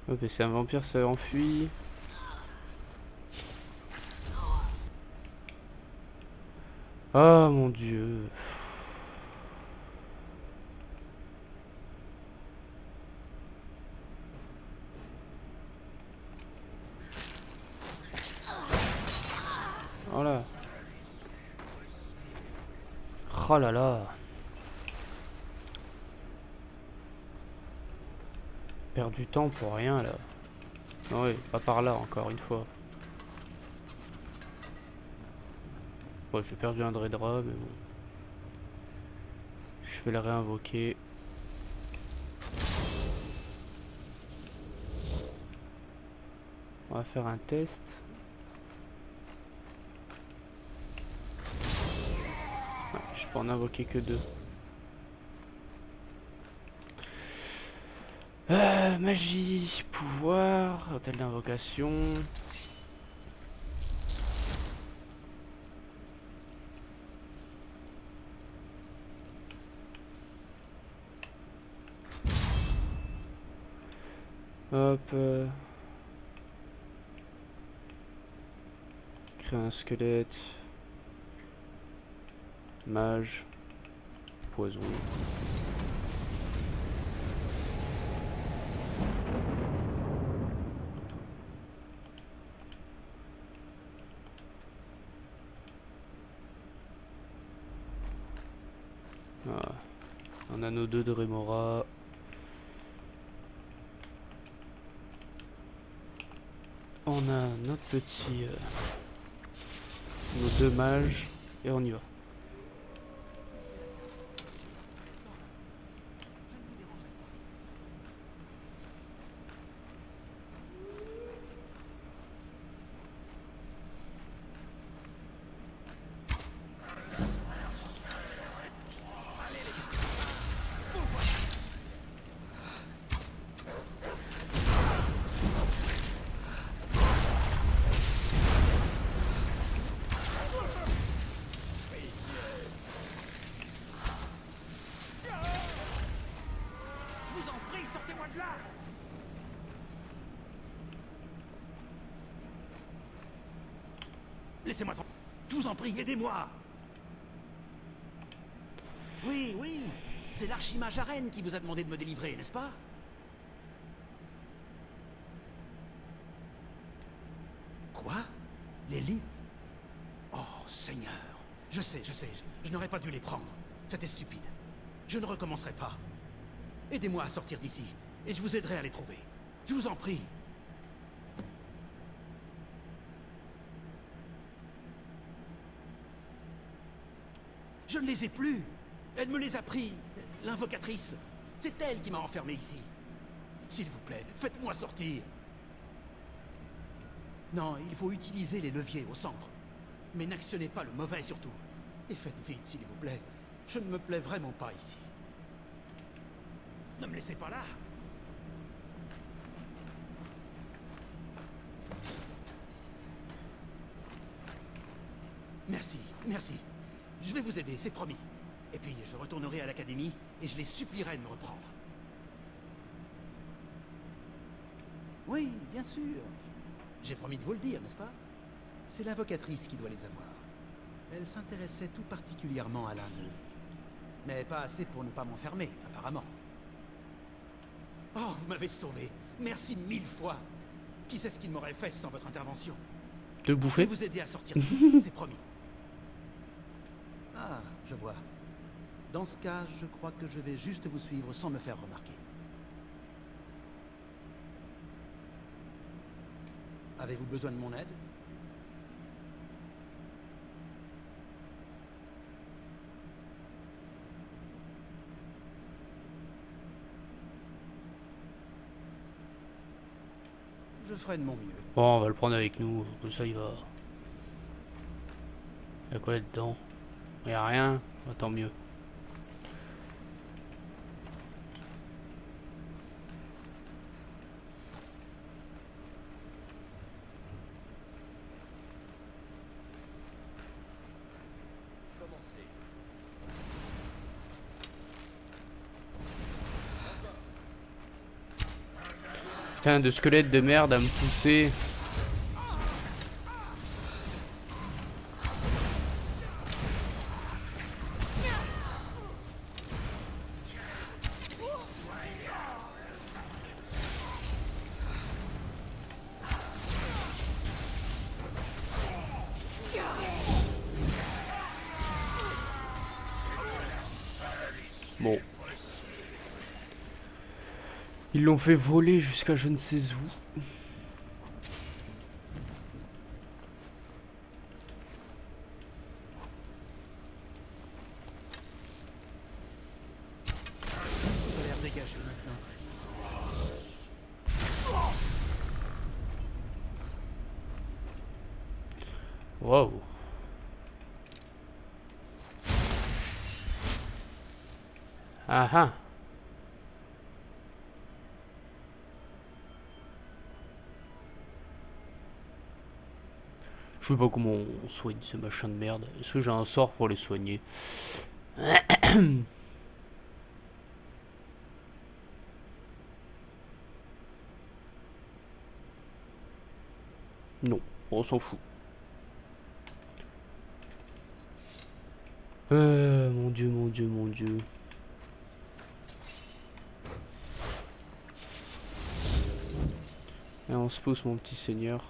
Hop, et c'est un vampire, ça enfuit. Oh mon dieu. Voilà. Oh là là. Perdre du temps pour rien là. Non, oui, pas par là encore une fois. Bon, j'ai perdu un Dreadra, mais bon. Je vais le réinvoquer. On va faire un test. Ouais, je peux en invoquer que 2. Magie, pouvoir, hôtel d'invocation. Hop. Créer un squelette. Mage. Poison. Ah. Un anneau 2 de Remora. On a notre petit... nos 2 mages. Et on y va. Laissez-moi tranquille. Je vous en prie, aidez-moi. Oui, oui. C'est l'archimage Arène qui vous a demandé de me délivrer, n'est-ce pas? Quoi? Les livres? Oh, Seigneur. Je sais, je n'aurais pas dû les prendre. C'était stupide. Je ne recommencerai pas. Aidez-moi à sortir d'ici, et je vous aiderai à les trouver. Je vous en prie. Je ne les ai plus. Elle me les a pris. L'invocatrice. C'est elle qui m'a enfermé ici. S'il vous plaît, faites-moi sortir. Non, il faut utiliser les leviers au centre. Mais n'actionnez pas le mauvais surtout. Et faites vite, s'il vous plaît. Je ne me plais vraiment pas ici. Ne me laissez pas là. Merci, merci. Je vais vous aider, c'est promis. Et puis, je retournerai à l'académie et je les supplierai de me reprendre. Oui, bien sûr. J'ai promis de vous le dire, n'est-ce pas? C'est l'invocatrice qui doit les avoir. Elle s'intéressait tout particulièrement à l'un d'eux. Mais pas assez pour ne pas m'enfermer, apparemment. Oh, vous m'avez sauvé. Merci 1000 fois. Qui sait ce qu'il m'aurait fait sans votre intervention? De Je bouffer. vais vous aider à sortir d'ici, c'est promis. Ah, je vois. Dans ce cas, je crois que je vais juste vous suivre sans me faire remarquer. Avez-vous besoin de mon aide? Je ferai de mon mieux. Bon, on va le prendre avec nous, comme ça il va. Il y a quoi là-dedans? Il n'y a rien, bah, tant mieux. Putain de squelette de merde à me pousser. Bon. Ils l'ont fait voler jusqu'à je ne sais où. Ça a l'air dégagé maintenant. Wow. Ah ah. Je sais pas comment on soigne ces machins de merde. Est-ce que j'ai un sort pour les soigner? Non, on s'en fout. Mon dieu, mon dieu, mon dieu. Et on se pose, mon petit seigneur.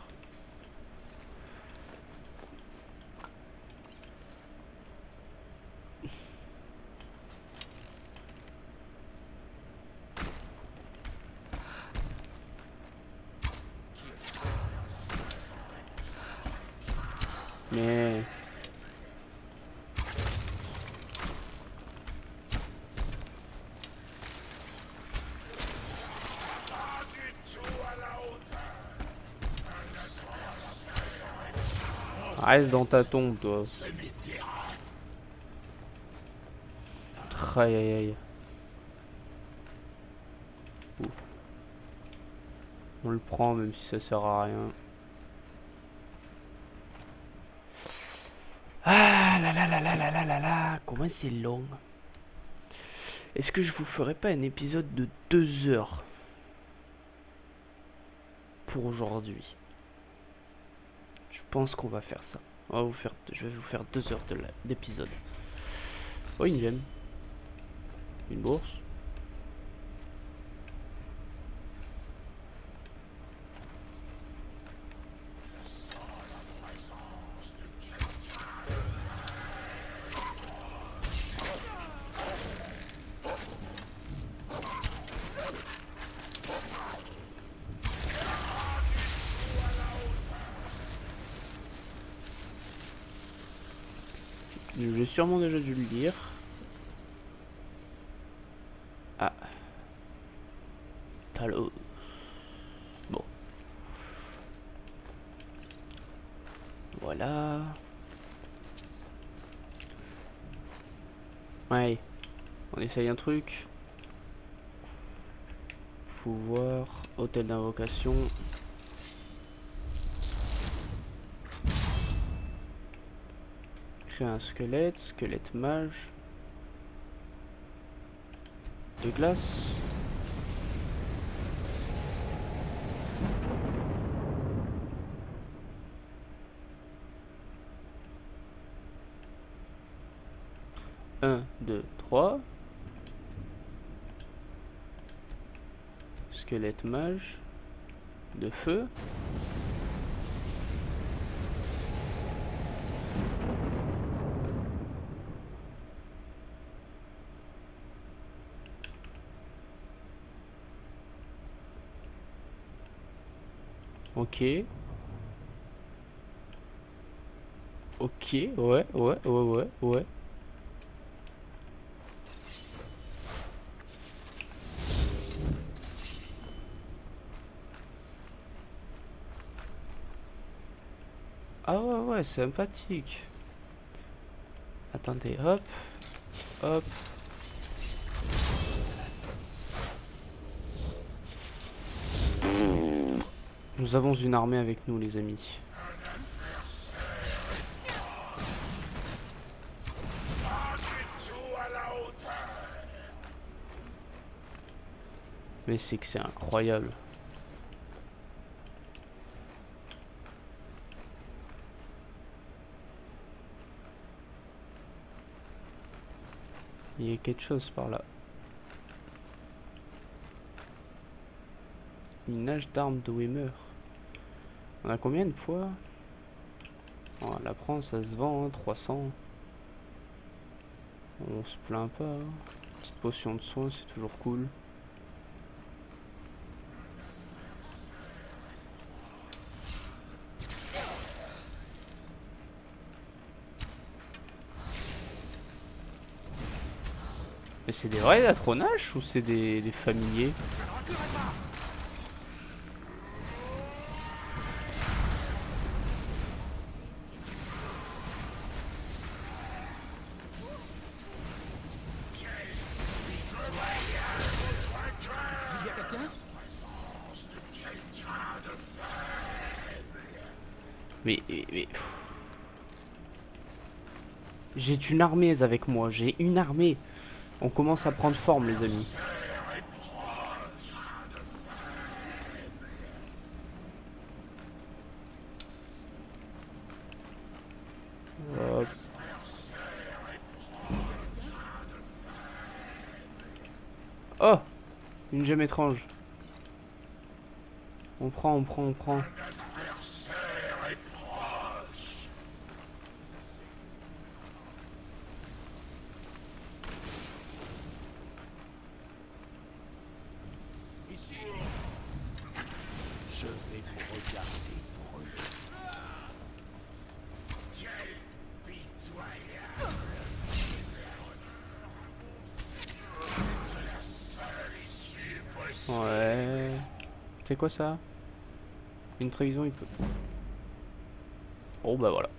Mais... Reste dans ta tombe, toi. Aïe aïe aïe. Ouf. On le prend même si ça sert à rien. Ah là là là là là là là là. Comment c'est long. Est-ce que je vous ferai pas un épisode de 2 heures pour aujourd'hui? Je pense qu'on va faire ça. Je vais vous faire 2 heures d'épisode. Oh, une gemme. Une bourse. J'ai sûrement déjà dû le lire. Ah. Talos. Bon. Voilà. Ouais. On essaye un truc. Pouvoir. Hôtel d'invocation. Créer un squelette. Squelette mage. De glace. Un, deux, trois. Squelette mage. De feu. Ok. Ok, ouais. Ah ouais, sympathique. Attendez, hop. Hop. Nous avons une armée avec nous, les amis. Mais c'est que c'est incroyable. Il y a quelque chose par là. Minage d'armes de Wimmer. On a combien de poids? On la prend, ça se vend, hein, 300. On se plaint pas. Hein. Petite potion de soin, c'est toujours cool. Mais c'est des vrais Atronaches ou c'est des familiers? Mais... J'ai une armée avec moi, j'ai une armée. On commence à prendre forme, les amis. Hop. Oh! Une gemme étrange. On prend. Je vais vous regarder brûler. Ouais. C'est quoi ça? Une trahison, il peut. Oh bah voilà.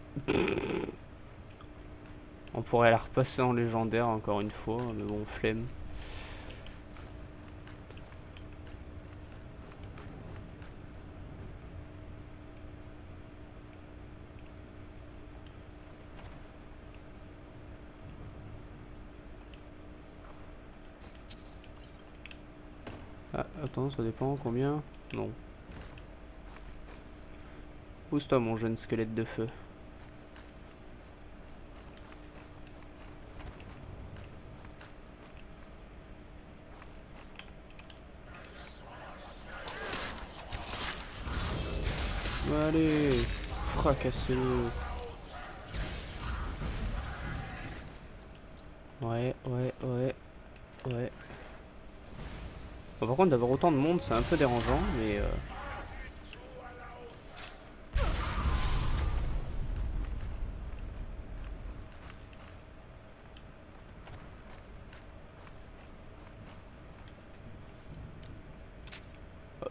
On pourrait la repasser en légendaire encore une fois, mais bon, flemme. Ah, attends, ça dépend, combien? Non. Pousse-toi, mon jeune squelette de feu. pas casser. Ouais. Bon, par contre, d'avoir autant de monde, c'est un peu dérangeant, mais...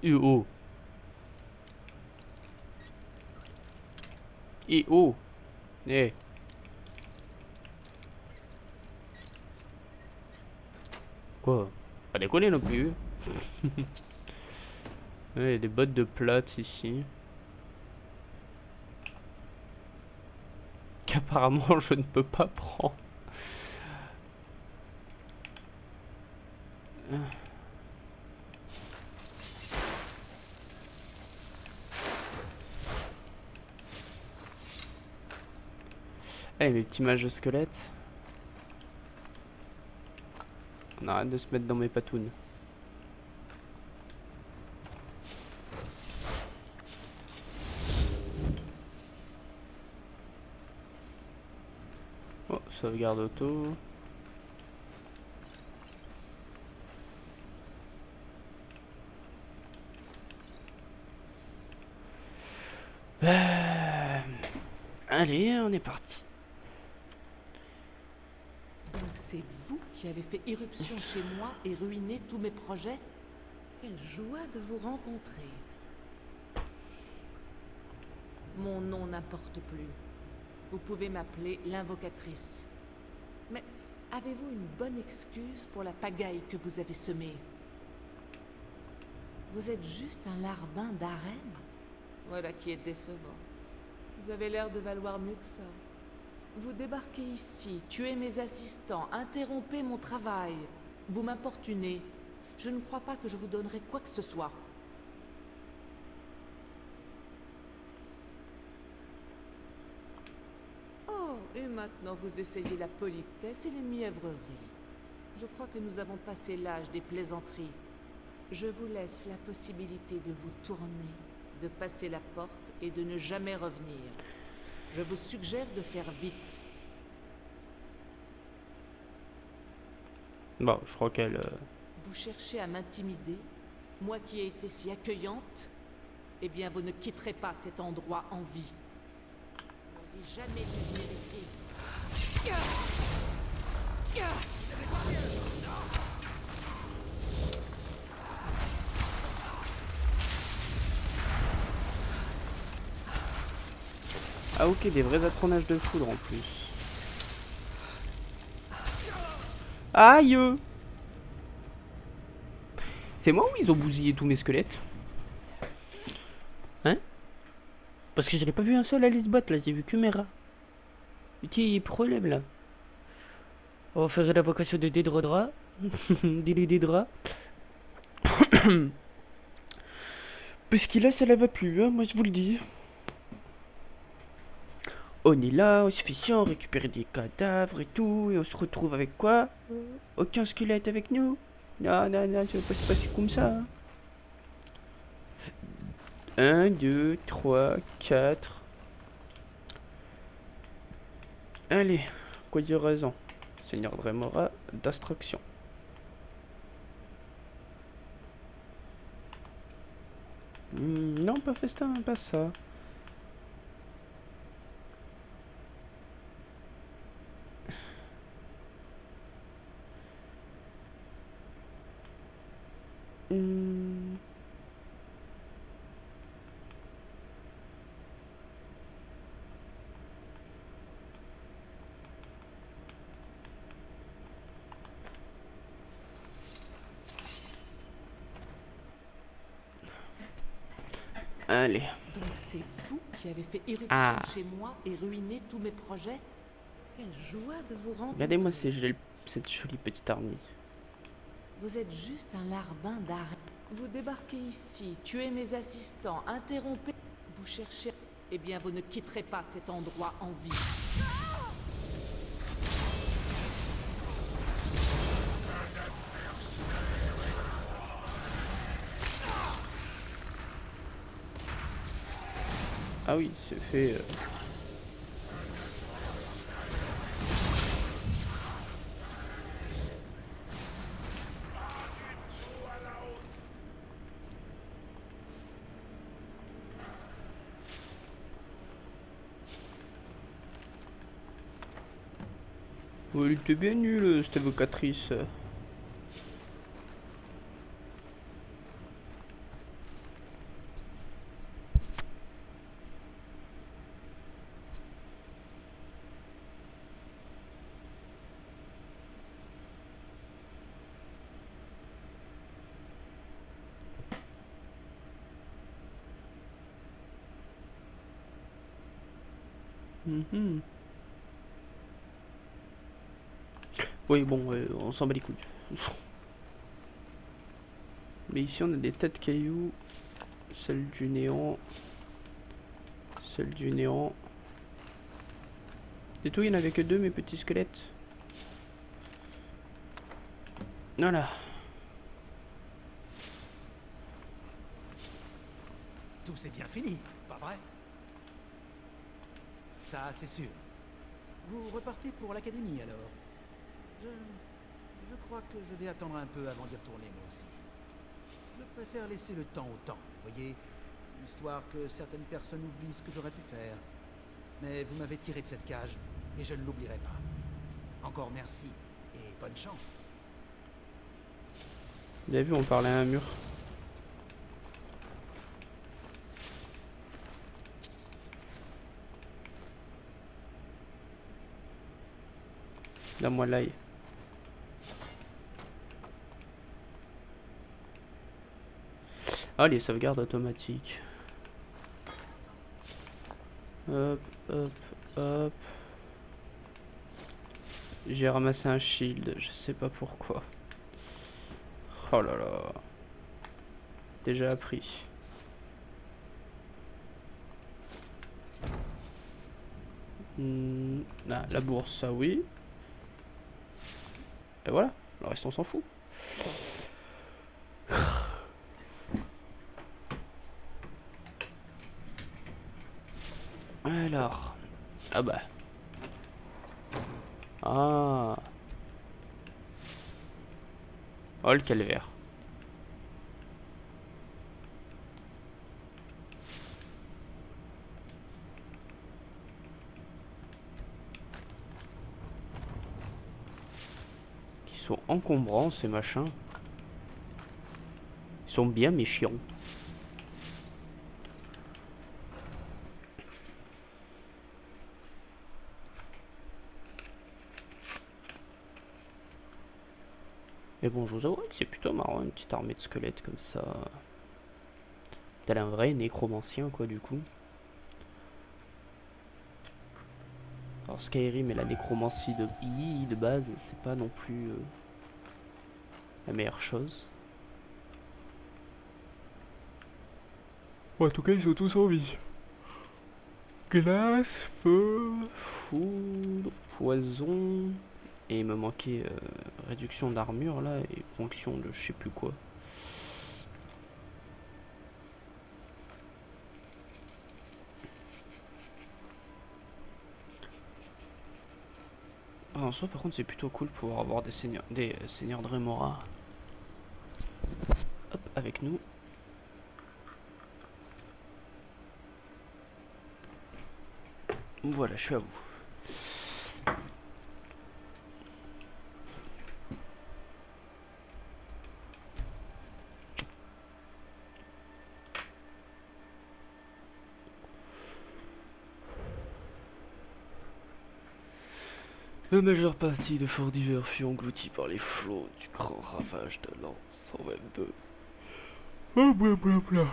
Oh. Oh. Eh. Quoi? Pas déconner non plus. Ouais, il y a des bottes de plate ici. Qu'apparemment je ne peux pas prendre. Allez, mes petits mages de squelettes. On arrête de se mettre dans mes patounes. Oh, sauvegarde auto. Allez, on est parti. Donc c'est vous qui avez fait irruption chez moi et ruiné tous mes projets? Quelle joie de vous rencontrer. Mon nom n'importe plus. Vous pouvez m'appeler l'invocatrice. Mais avez-vous une bonne excuse pour la pagaille que vous avez semée? Vous êtes juste un larbin d'arène? Voilà qui est décevant. Vous avez l'air de valoir mieux que ça. Vous débarquez ici, tuez mes assistants, interrompez mon travail. Vous m'importunez. Je ne crois pas que je vous donnerai quoi que ce soit. Oh, et maintenant vous essayez la politesse et les mièvreries. Je crois que nous avons passé l'âge des plaisanteries. Je vous laisse la possibilité de vous tourner, de passer la porte et de ne jamais revenir. Je vous suggère de faire vite. Bon, je crois qu'elle... Vous cherchez à m'intimider? Moi qui ai été si accueillante? Eh bien, vous ne quitterez pas cet endroit en vie. Vous n'auriez jamais dû venir ici. Ah ok, des vrais attronages de foudre en plus. Aïe! C'est moi ou ils ont bousillé tous mes squelettes? Hein? Parce que je n'ai pas vu un seul Alice Bot là, j'ai vu que mes rats. Petit problème là. On va faire la vocation de Dédrodra. Dédra. Puisqu'il a, ça la va plus, hein, moi je vous le dis. On est là, on se fait chiant, on récupère des cadavres et tout, et on se retrouve avec quoi? Aucun squelette avec nous? Non, non, non, ça va pas se passer comme ça. 1, 2, 3, 4. Allez, quoi dire raison? Seigneur Dremora, d'instruction. Non, pas festin, pas ça. Allez. Donc c'est vous qui avez fait irruption chez moi et ruiné tous mes projets? Quelle joie de vous rencontrer. Regardez-moi cette jolie petite armée. Vous êtes juste un larbin d'arène. Vous débarquez ici, tuez mes assistants, interrompez... Vous cherchez... Eh bien, vous ne quitterez pas cet endroit en vie. Ah oui, c'est fait. Ouais, elle était bien nulle cette évocatrice. Mhm. Oui, bon, on s'en bat les couilles. Mais ici, on a des tas de cailloux. Celle du néant. Celle du néant. Et tout, il n'y en avait que deux, mes petits squelettes. Voilà. Tout c'est bien fini, pas vrai? Ça, c'est sûr. Vous repartez pour l'académie alors? Je crois que je vais attendre un peu avant d'y retourner moi aussi. Je préfère laisser le temps au temps, vous voyez? Histoire que certaines personnes oublient ce que j'aurais pu faire. Mais vous m'avez tiré de cette cage, et je ne l'oublierai pas. Encore merci, et bonne chance. Vous avez vu, on parlait à un mur. Donne-moi l'ail. Ah, les sauvegardes automatiques. Hop, hop, hop. J'ai ramassé un shield, je sais pas pourquoi. Oh là là. Déjà appris. Ah, la bourse, ça oui. Et voilà, le reste on s'en fout. Alors. Ah bah. Ah. Oh le calvaire. Ils sont encombrants ces machins. Ils sont bien méchiants. Mais bon, je vous avoue que c'est plutôt marrant, une petite armée de squelettes comme ça. Tel un vrai nécromancien, quoi, du coup. Alors, Skyrim et la nécromancie de base, c'est pas non plus la meilleure chose. En tout cas, ils sont tous en vie. Glace, feu, foudre, poison. Et il me manquait réduction d'armure là et ponction de je sais plus quoi. En soi, par contre, c'est plutôt cool de pouvoir avoir des seigneurs de Remora. Hop, avec nous. Voilà, je suis à vous. La majeure partie de Fort d'Hiver fut engloutie par les flots du grand ravage de l'an 122. Oh, blablabla.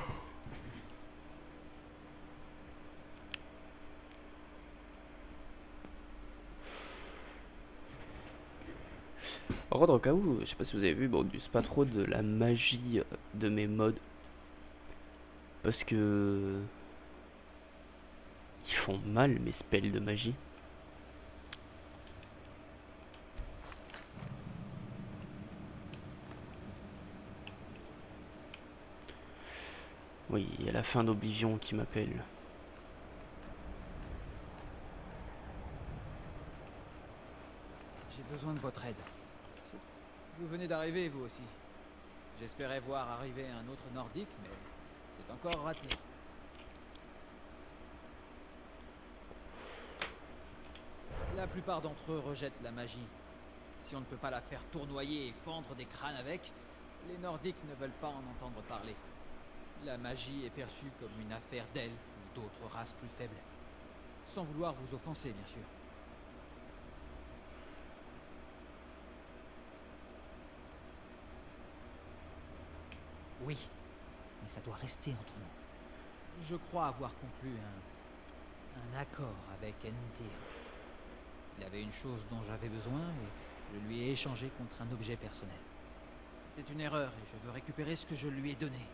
Par contre, au cas où, je sais pas si vous avez vu, bon, on n'use pas trop de la magie de mes mods. Parce que... ils font mal mes spells de magie. Oui, il y a la fin d'Oblivion qui m'appelle. J'ai besoin de votre aide. Vous venez d'arriver, vous aussi. J'espérais voir arriver un autre nordique, mais c'est encore raté. La plupart d'entre eux rejettent la magie. Si on ne peut pas la faire tournoyer et fendre des crânes avec, les nordiques ne veulent pas en entendre parler. La magie est perçue comme une affaire d'elfes ou d'autres races plus faibles. Sans vouloir vous offenser, bien sûr. Oui, mais ça doit rester entre nous. Je crois avoir conclu un accord avec Entir. Il avait une chose dont j'avais besoin et je lui ai échangé contre un objet personnel. C'était une erreur et je veux récupérer ce que je lui ai donné.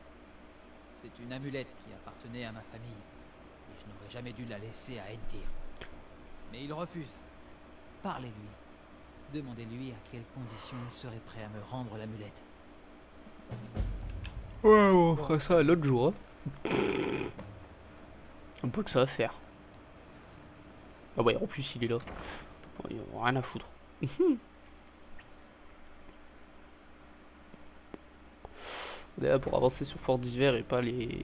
C'est une amulette qui appartenait à ma famille et je n'aurais jamais dû la laisser à Entir. Mais il refuse. Parlez-lui. Demandez-lui à quelles conditions il serait prêt à me rendre l'amulette. Ouais, on fera ça l'autre jour. Hein. Un peu que ça va faire. Ah ouais, en plus il est là. Il a rien à foutre. On est là pour avancer sur Fort d'hiver et pas les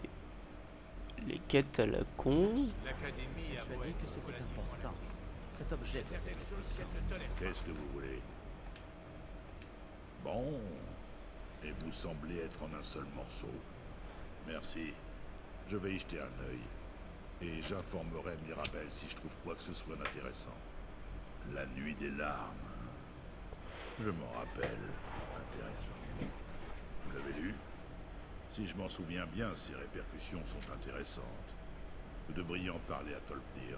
quêtes à la con. L'Académie a dit que c'était important. Cet objet. Qu'est-ce que vous voulez? Bon. Et vous semblez être en un seul morceau. Merci. Je vais y jeter un œil. Et j'informerai Mirabelle si je trouve quoi que ce soit d'intéressant. La nuit des larmes. Je m'en rappelle. Intéressant. Vous l'avez lu? Si je m'en souviens bien, ces répercussions sont intéressantes. Vous devriez en parler à Tolfdir.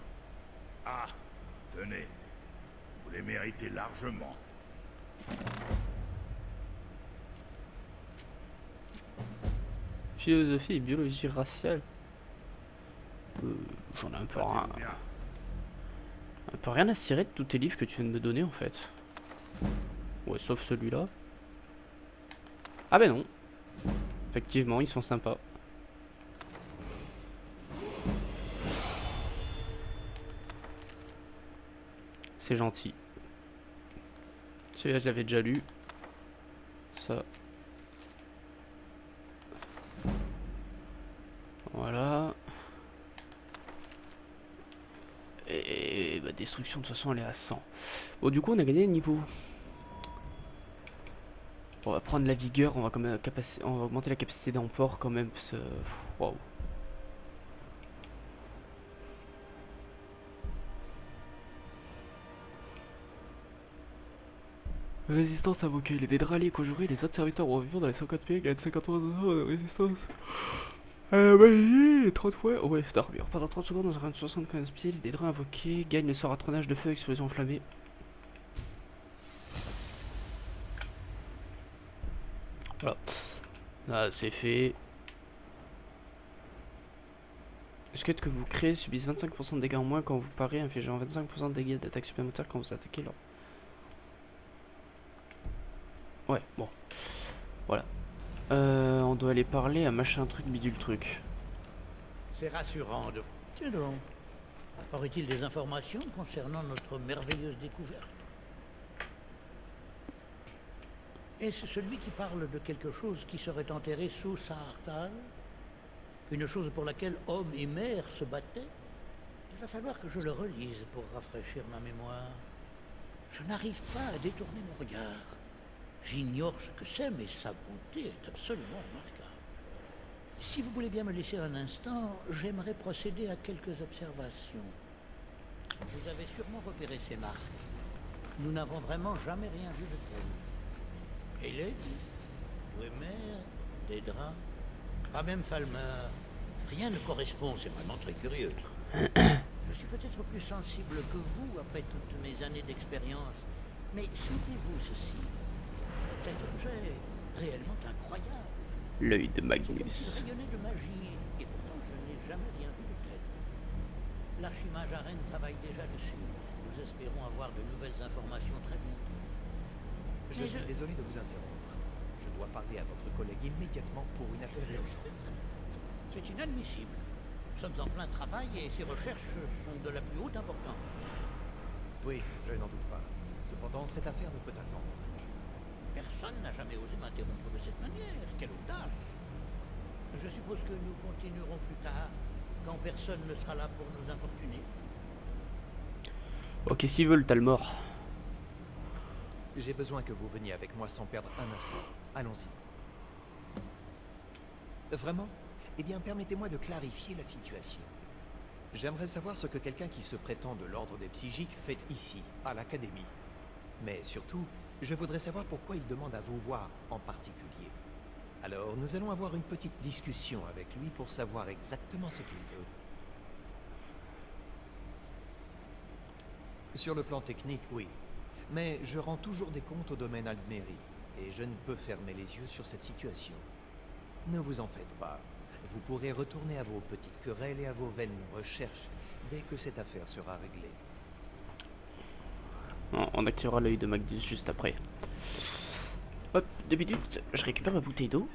Ah, tenez. Vous les méritez largement. Philosophie et biologie raciale. J'en ai un peu rien à cirer de tous tes livres que tu viens de me donner en fait. Ouais, sauf celui-là. Ah ben non. Effectivement, ils sont sympas. C'est gentil. Celui-là, je l'avais déjà lu. Ça. Voilà. Et bah, destruction, de toute façon, elle est à 100. Bon, du coup, on a gagné le niveau. On va prendre la vigueur, on va quand même on va augmenter la capacité d'emport quand même. Waouh. Résistance invoquée. Les dédralés conjurés, les autres serviteurs ou vivants dans les 50 pieds gagnent 50 points de résistance. Magie, 30 fois. Ouais, d'armure. Pendant 30 secondes, dans un range de 75 pieds, les dédrains invoqués gagnent le sort à traînage de feu, explosion enflammée. Voilà. Là, c'est fait. Les squelettes que vous créez subissent 25% de dégâts en moins quand vous parez, infligeant 25% de dégâts d'attaque supplémentaire quand vous attaquez leur. Ouais, bon. Voilà. On doit aller parler à machin truc bidule truc. C'est rassurant de... Tiens donc. Aurait-il des informations concernant notre merveilleuse découverte? Est-ce celui qui parle de quelque chose qui serait enterré sous Saarthal? Une chose pour laquelle homme et mère se battaient? Il va falloir que je le relise pour rafraîchir ma mémoire. Je n'arrive pas à détourner mon regard. J'ignore ce que c'est, mais sa beauté est absolument remarquable. Si vous voulez bien me laisser un instant, j'aimerais procéder à quelques observations. Vous avez sûrement repéré ces marques. Nous n'avons vraiment jamais rien vu de tel. Et les Wémer, des draps, pas même Falmer. Rien ne correspond, c'est vraiment très curieux. Je suis peut-être plus sensible que vous après toutes mes années d'expérience, mais sentez-vous ceci? Cet objet réellement incroyable. L'œil de Magnus. Il rayonnait de magie, et pourtant je n'ai jamais rien vu de tel. L'archimage à Rennes travaille déjà dessus. Nous espérons avoir de nouvelles informations très bientôt. Je suis désolé de vous interrompre. Je dois parler à votre collègue immédiatement pour une affaire urgente. C'est inadmissible. Nous sommes en plein travail et ces recherches sont de la plus haute importance. Oui, je n'en doute pas. Cependant, cette affaire ne peut attendre. Personne n'a jamais osé m'interrompre de cette manière. Quelle audace! Je suppose que nous continuerons plus tard, quand personne ne sera là pour nous importuner. Oh, qu'est-ce qu'ils veulent, Talmor? J'ai besoin que vous veniez avec moi sans perdre un instant. Allons-y. Vraiment? Eh bien, permettez-moi de clarifier la situation. J'aimerais savoir ce que quelqu'un qui se prétend de l'ordre des psychiques fait ici, à l'Académie. Mais surtout, je voudrais savoir pourquoi il demande à vous voir en particulier. Alors, nous allons avoir une petite discussion avec lui pour savoir exactement ce qu'il veut. Sur le plan technique, oui. Mais je rends toujours des comptes au domaine Aldmeri, et je ne peux fermer les yeux sur cette situation. Ne vous en faites pas. Vous pourrez retourner à vos petites querelles et à vos vaines recherches dès que cette affaire sera réglée. On activera l'œil de Magnus juste après. Hop, 2 minutes, je récupère ma bouteille d'eau.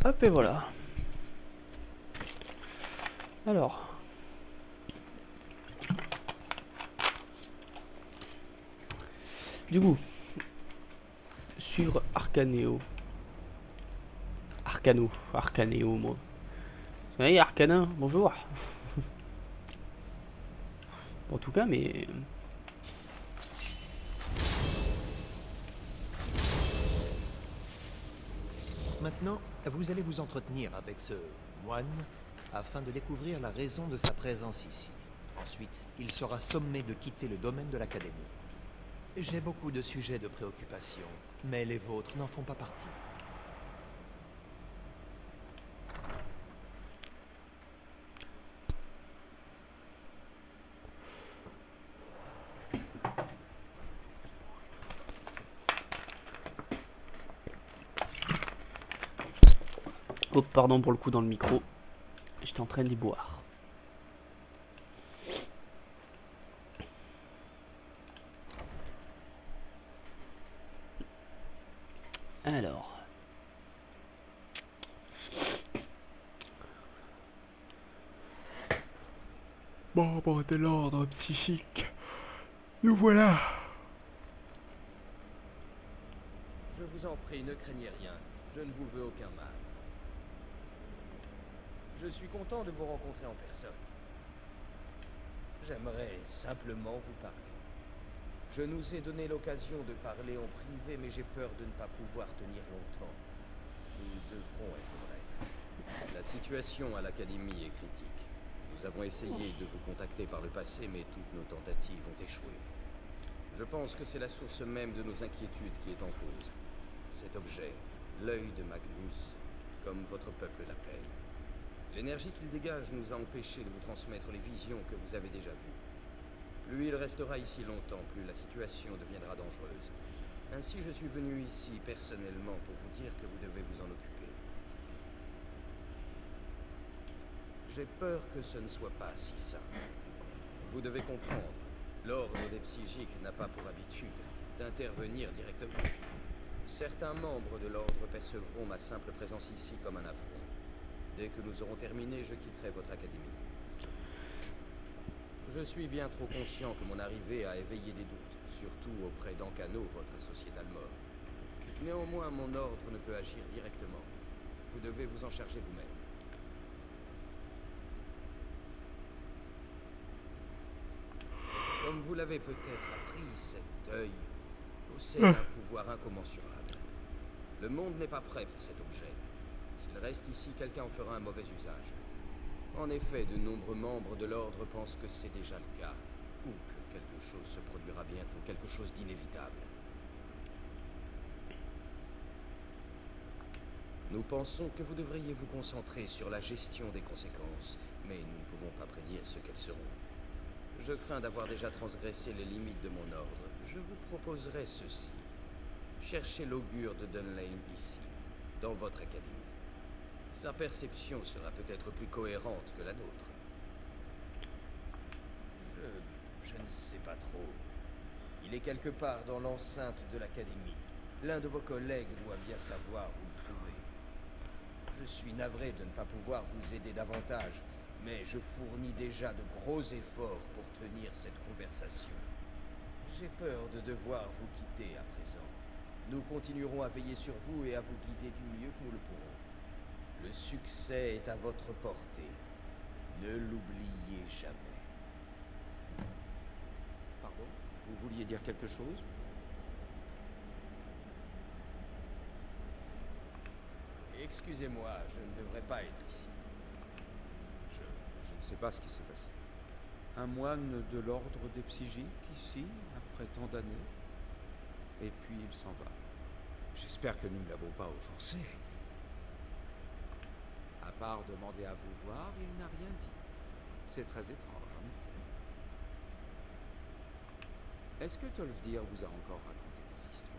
Hop, et voilà. Alors. Du coup, suivre Arcaneo. Arcaneo, moi. Oui, Arcanin, bonjour. En tout cas, mais... Maintenant, vous allez vous entretenir avec ce moine afin de découvrir la raison de sa présence ici. Ensuite, il sera sommé de quitter le domaine de l'Académie. J'ai beaucoup de sujets de préoccupation, mais les vôtres n'en font pas partie. Oh, pardon pour le coup dans le micro. J'étais en train d'y boire. Alors. Membre de l'ordre psychique. Nous voilà. Je vous en prie, ne craignez rien. Je ne vous veux aucun mal. Je suis content de vous rencontrer en personne. J'aimerais simplement vous parler. Je nous ai donné l'occasion de parler en privé, mais j'ai peur de ne pas pouvoir tenir longtemps. Nous devrons être brefs. La situation à l'Académie est critique. Nous avons essayé de vous contacter par le passé, mais toutes nos tentatives ont échoué. Je pense que c'est la source même de nos inquiétudes qui est en cause. Cet objet, l'œil de Magnus, comme votre peuple l'appelle. L'énergie qu'il dégage nous a empêchés de vous transmettre les visions que vous avez déjà vues. Plus il restera ici longtemps, plus la situation deviendra dangereuse. Ainsi, je suis venu ici personnellement pour vous dire que vous devez vous en occuper. J'ai peur que ce ne soit pas si simple. Vous devez comprendre, l'ordre des psychiques n'a pas pour habitude d'intervenir directement. Certains membres de l'ordre percevront ma simple présence ici comme un affront. Dès que nous aurons terminé, je quitterai votre académie. Je suis bien trop conscient que mon arrivée a éveillé des doutes, surtout auprès d'Ancano, votre associé Talmor. Néanmoins, mon ordre ne peut agir directement. Vous devez vous en charger vous-même. Comme vous l'avez peut-être appris, cet œil possède un pouvoir incommensurable. Le monde n'est pas prêt pour cet objet. S'il reste ici, quelqu'un en fera un mauvais usage. En effet, de nombreux membres de l'ordre pensent que c'est déjà le cas, ou que quelque chose se produira bientôt, quelque chose d'inévitable. Nous pensons que vous devriez vous concentrer sur la gestion des conséquences, mais nous ne pouvons pas prédire ce qu'elles seront. Je crains d'avoir déjà transgressé les limites de mon ordre. Je vous proposerai ceci. Cherchez l'augure de Dunlane ici, dans votre académie. Sa perception sera peut-être plus cohérente que la nôtre. Je ne sais pas trop. Il est quelque part dans l'enceinte de l'académie. L'un de vos collègues doit bien savoir où le trouver. Je suis navré de ne pas pouvoir vous aider davantage, mais je fournis déjà de gros efforts pour tenir cette conversation. J'ai peur de devoir vous quitter à présent. Nous continuerons à veiller sur vous et à vous guider du mieux que nous le pourrons. Le succès est à votre portée. Ne l'oubliez jamais. Pardon? Vous vouliez dire quelque chose? Excusez-moi, je ne devrais pas être ici. Je ne sais pas ce qui s'est passé. Un moine de l'ordre des psychiques ici, après tant d'années. Et puis il s'en va. J'espère que nous ne l'avons pas offensé. À part demander à vous voir, il n'a rien dit. C'est très étrange, en effet. Est-ce que Tolfdir vous a encore raconté des histoires?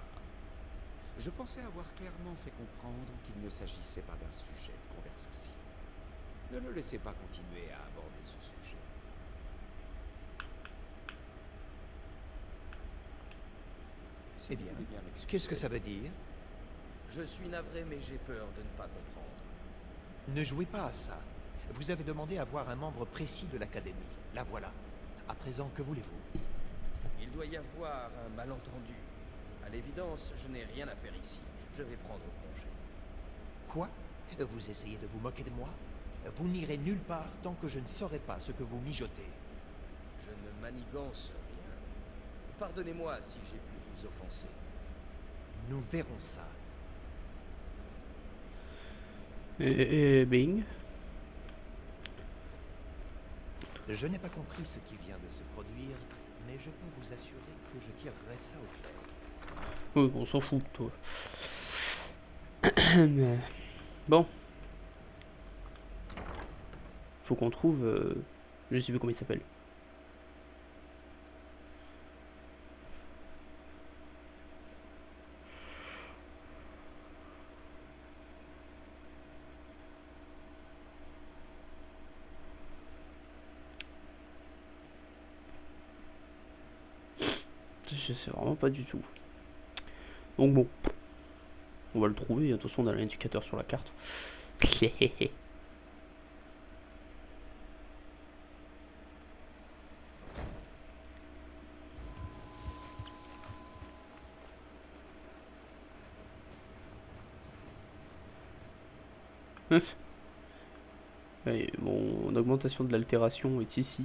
Je pensais avoir clairement fait comprendre qu'il ne s'agissait pas d'un sujet de conversation. Ne le laissez pas continuer à aborder ce sujet. Eh bien, qu'est-ce que ça veut dire? Je suis navré, mais j'ai peur de ne pas comprendre. Ne jouez pas à ça. Vous avez demandé à voir un membre précis de l'Académie. La voilà. À présent, que voulez-vous? Il doit y avoir un malentendu. À l'évidence, je n'ai rien à faire ici. Je vais prendre congé. Quoi? Vous essayez de vous moquer de moi? Vous n'irez nulle part tant que je ne saurai pas ce que vous mijotez. Je ne manigance rien. Pardonnez-moi si j'ai pu vous offenser. Nous verrons ça. Et bing. Je n'ai pas compris ce qui vient de se produire, mais je peux vous assurer que je tirerai ça au clair. Oui, on s'en fout, toi. Mais... Bon. Faut qu'on trouve... Je sais plus comment il s'appelle. Je sais vraiment pas du tout. Donc bon. On va le trouver. De toute façon, on a l'indicateur sur la carte. Allez, mon augmentation de l'altération est ici.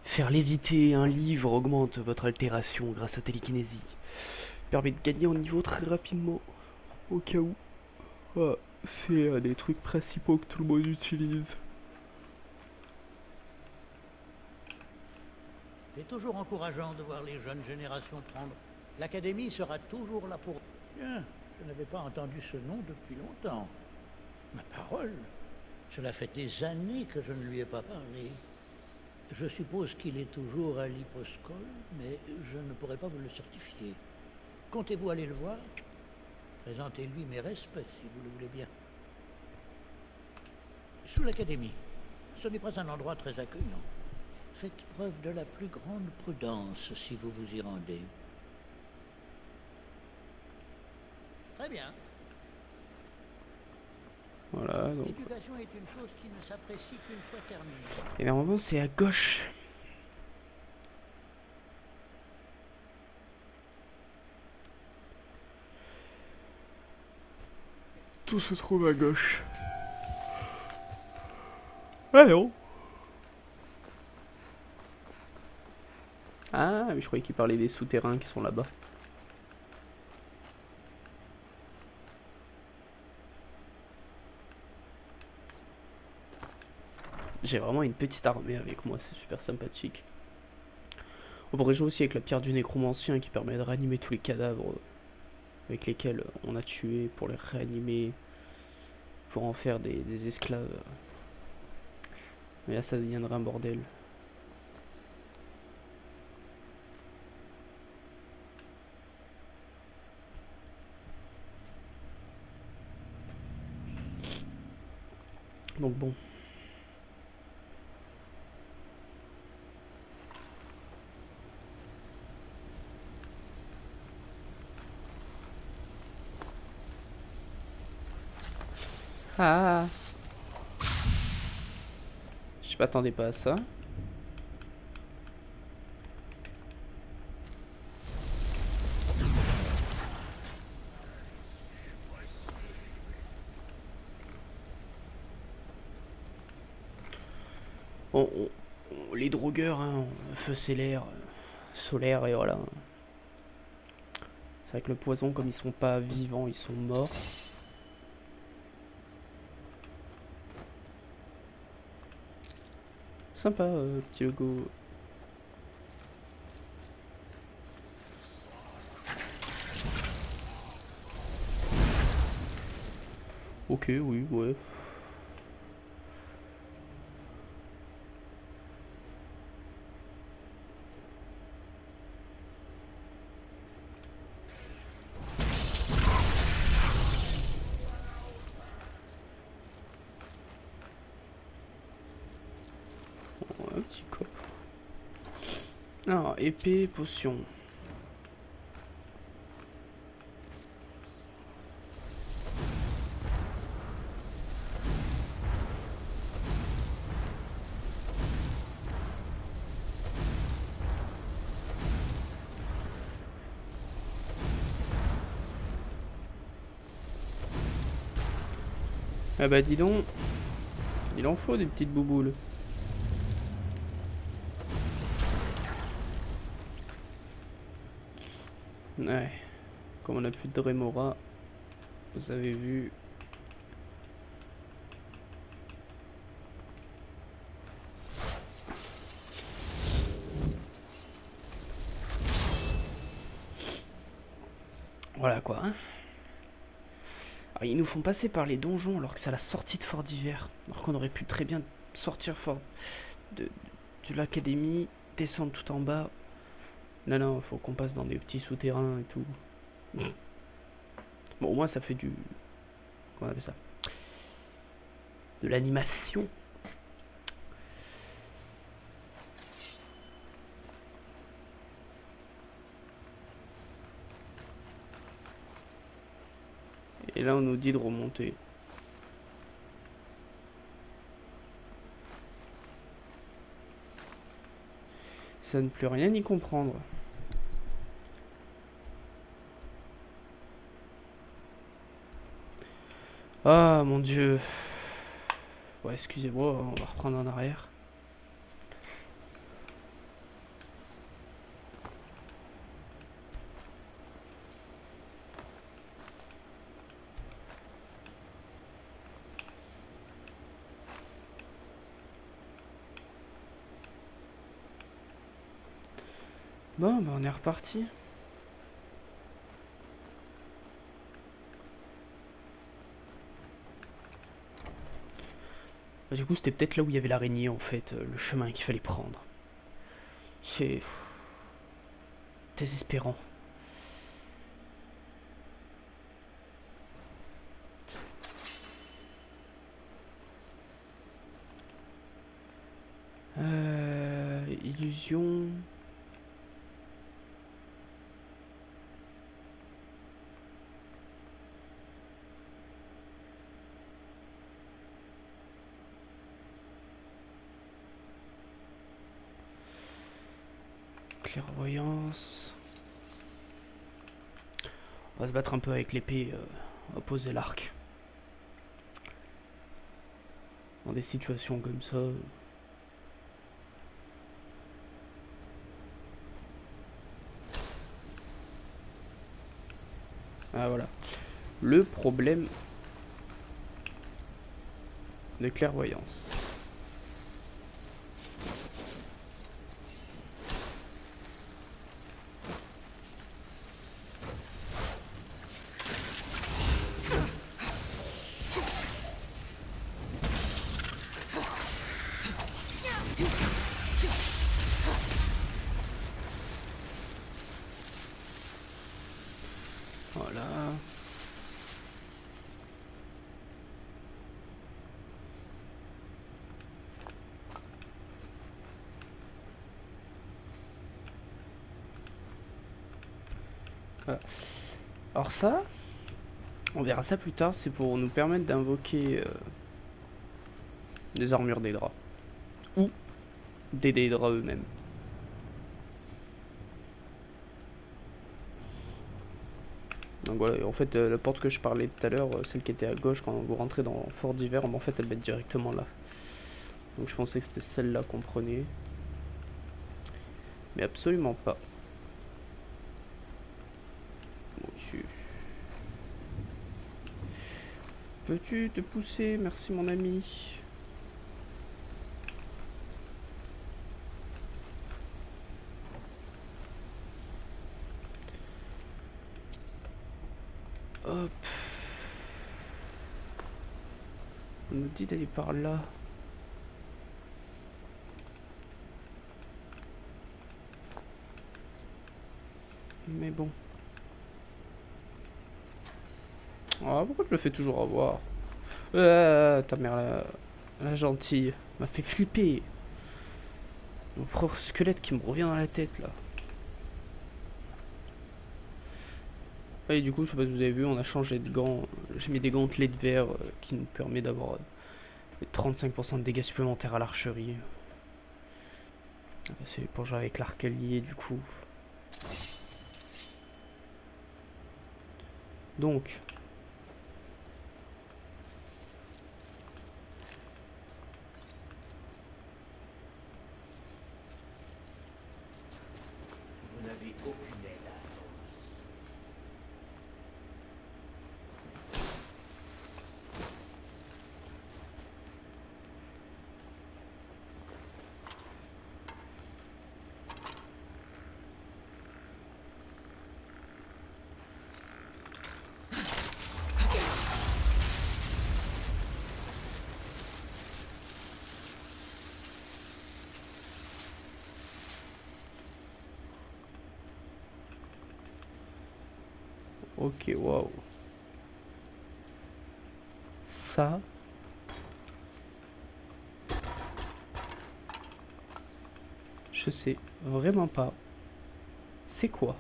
Faire léviter un livre augmente votre altération grâce à télékinésie. Permet de gagner en niveau très rapidement. Au cas où. Ah, c'est un des trucs principaux que tout le monde utilise. C'est toujours encourageant de voir les jeunes générations prendre. L'Académie sera toujours là pour... Bien, je n'avais pas entendu ce nom depuis longtemps. Ma parole, cela fait des années que je ne lui ai pas parlé. Je suppose qu'il est toujours à l'Hyposcole, mais je ne pourrai pas vous le certifier. Comptez-vous aller le voir? Présentez-lui mes respects, si vous le voulez bien. Sous l'Académie, ce n'est pas un endroit très accueillant. Faites preuve de la plus grande prudence si vous vous y rendez. Très bien. Voilà, donc... L'éducation est une chose qui ne s'apprécie qu'une fois terminée. Et normalement, c'est à gauche. Tout se trouve à gauche. Ah non. Ah, mais je croyais qu'il parlait des souterrains qui sont là-bas. J'ai vraiment une petite armée avec moi, c'est super sympathique. On pourrait jouer aussi avec la pierre du nécromancien qui permet de réanimer tous les cadavres avec lesquels on a tué, pour les réanimer, pour en faire des esclaves. Mais là ça deviendrait un bordel. Donc bon. Ah. Je m'attendais pas à ça. Bon, les drogueurs, hein, feu solaire et voilà. C'est vrai que le poison, comme ils sont pas vivants, ils sont morts. Sympa, petit logo. Ok, oui, ouais. Un petit coffre. Alors, épée, potion. Ah bah dis donc, il en faut des petites bouboules. Ouais, comme on a plus de Rémora, vous avez vu. Voilà quoi. Hein. Alors, ils nous font passer par les donjons alors que c'est à la sortie de Fort d'Hiver. Alors qu'on aurait pu très bien sortir de l'académie, descendre tout en bas. Non, non, faut qu'on passe dans des petits souterrains et tout. Bon, au moins ça fait du... Comment on appelle ça? De l'animation. Et là, on nous dit de remonter. Ça ne plus rien y comprendre. Ah, mon Dieu. Ouais, excusez-moi, on va reprendre en arrière. Bon, bah on est reparti. Bah, du coup, c'était peut-être là où il y avait l'araignée, en fait, le chemin qu'il fallait prendre. C'est... désespérant. Illusion... Clairvoyance... On va se battre un peu avec l'épée, on va poser l'arc. Dans des situations comme ça... Ah voilà. Le problème de clairvoyance. Voilà. Voilà. Alors ça, On verra ça plus tard, c'est pour nous permettre d'invoquer des armures des draps. Ou des draps eux-mêmes. Donc voilà, et en fait la porte que je parlais tout à l'heure, celle qui était à gauche quand vous rentrez dans Fort d'Hiver, en fait elle va être directement là. Donc je pensais que c'était celle-là qu'on prenait. Mais absolument pas. Monsieur. Peux-tu te pousser? Merci mon ami. Hop. On nous dit d'aller par là. Mais bon. Ah, pourquoi je le fais toujours avoir? Ta mère, la gentille, m'a fait flipper. Mon propre squelette qui me revient dans la tête, là. Et du coup, je sais pas si vous avez vu, on a changé de gants. J'ai mis des gantelets de verre qui nous permet d'avoir 35% de dégâts supplémentaires à l'archerie. C'est pour jouer avec l'arc-allié, du coup. Donc... Vous n'avez aucune aide à attendre ici. Ok, waouh. Ça... Je sais vraiment pas. C'est quoi?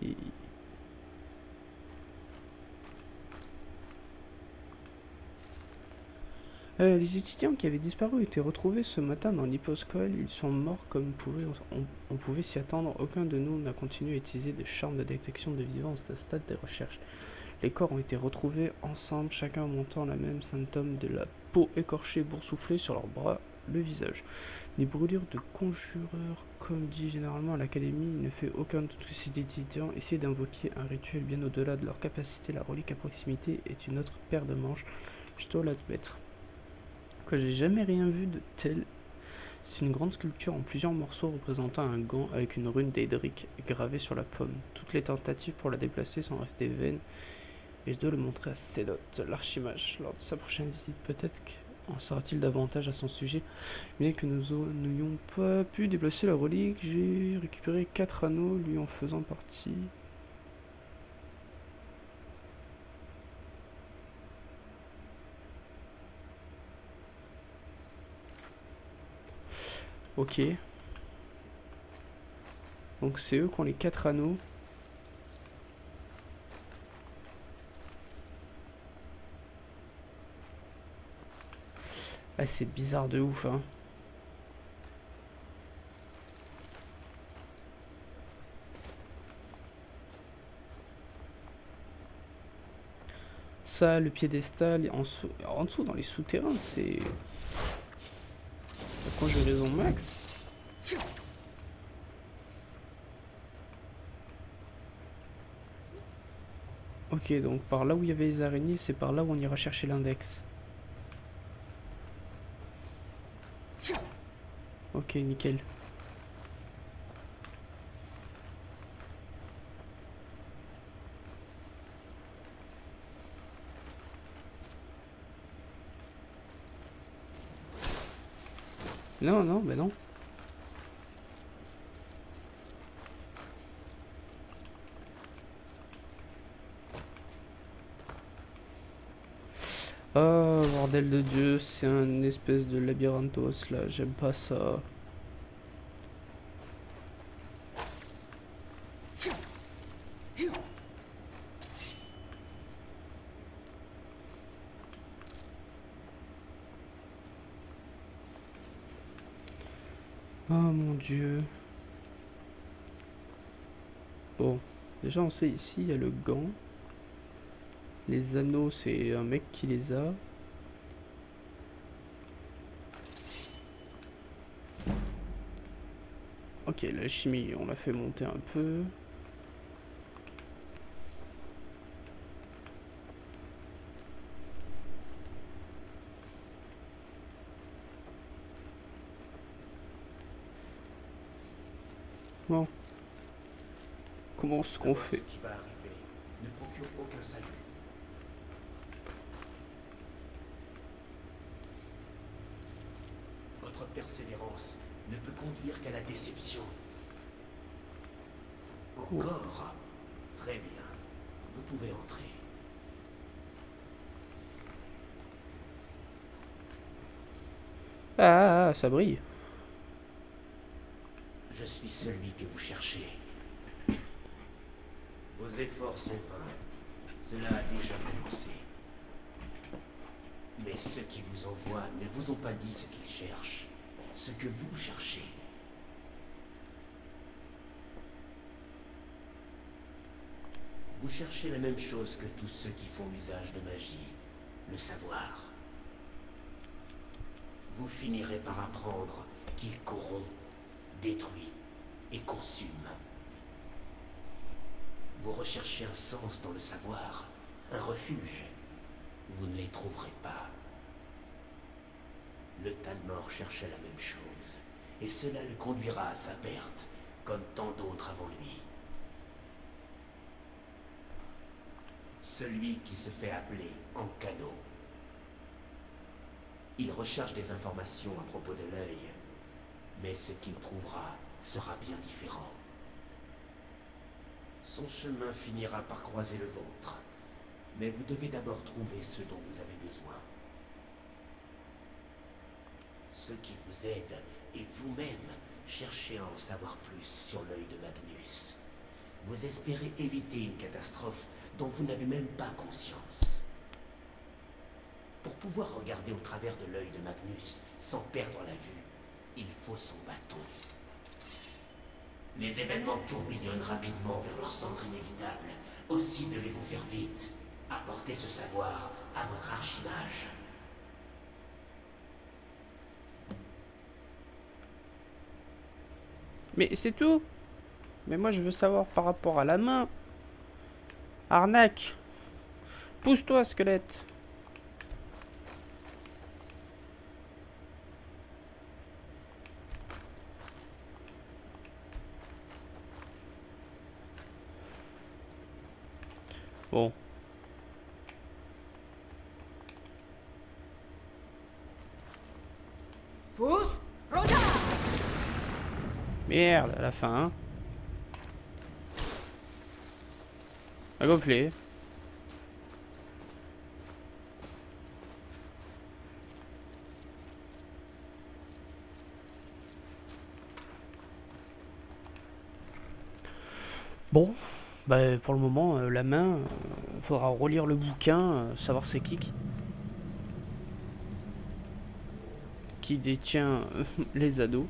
Et... les étudiants qui avaient disparu ont été retrouvés ce matin dans l'hyposcole. Ils sont morts comme on pouvait s'y attendre. Aucun de nous n'a continué à utiliser des charmes de détection de vivants à ce stade des recherches. Les corps ont été retrouvés ensemble, chacun montrant la même symptôme de la peau écorchée, boursouflée sur leurs bras, le visage. Des brûlures de conjureurs, comme dit généralement à l'académie, il ne fait aucun doute que ces étudiants essaient d'invoquer un rituel bien au-delà de leur capacité. La relique à proximité est une autre paire de manches, je dois l'admettre. Que j'ai jamais rien vu de tel. C'est une grande sculpture en plusieurs morceaux représentant un gant avec une rune d'Edric gravée sur la pomme. Toutes les tentatives pour la déplacer sont restées vaines et je dois le montrer à Cédot, l'archimage, lors de sa prochaine visite. Peut-être qu'en saura-t-il davantage à son sujet. Bien que nous n'ayons pas pu déplacer la relique, j'ai récupéré 4 anneaux lui en faisant partie. Ok. Donc c'est eux qui ont les 4 anneaux. Ah, c'est bizarre de ouf, hein. Ça, le piédestal, en dessous dans les souterrains, c'est... La conjugaison max. Ok, donc par là où il y avait les araignées, c'est par là où on ira chercher l'index. Ok, nickel. Non, non, mais non. Oh, bordel de Dieu, c'est un espèce de labyrinthos là, j'aime pas ça. Oh mon Dieu. Bon, déjà on sait ici, il y a le gant. Les anneaux, c'est un mec qui les a. Ok, la chimie, on l'a fait monter un peu. Bon. Comment est-ce qu'on fait? Ce qui va arriver ne procure aucun salut. Votre persévérance ne peut conduire qu'à la déception. Encore? Très bien. Vous pouvez entrer. Ah, ça brille. Je suis celui que vous cherchez. Vos efforts sont vains. Cela a déjà commencé. Mais ceux qui vous envoient ne vous ont pas dit ce qu'ils cherchent. Ce que vous cherchez. Vous cherchez la même chose que tous ceux qui font usage de magie. Le savoir. Vous finirez par apprendre qu'il corrompt, détruit et consume. Vous recherchez un sens dans le savoir, un refuge. Vous ne les trouverez pas. Le Talmor cherchait la même chose, et cela le conduira à sa perte, comme tant d'autres avant lui. Celui qui se fait appeler Ankano. Il recherche des informations à propos de l'œil, mais ce qu'il trouvera sera bien différent. Son chemin finira par croiser le vôtre, mais vous devez d'abord trouver ce dont vous avez besoin. Ceux qui vous aident et vous-même cherchez à en savoir plus sur l'œil de Magnus. Vous espérez éviter une catastrophe dont vous n'avez même pas conscience. Pour pouvoir regarder au travers de l'œil de Magnus sans perdre la vue, il faut son bâton. Les événements tourbillonnent rapidement vers leur centre inévitable. Aussi devez-vous faire vite. Apportez ce savoir à votre archimage. Mais c'est tout. Mais moi je veux savoir par rapport à la main. Arnaque. Pousse-toi, squelette. Bon. Pousse, Roda! Merde, à la fin. Hein. A gonflé. Bon, bah pour le moment, la main, faudra relire le bouquin, savoir c'est qui détient les ados.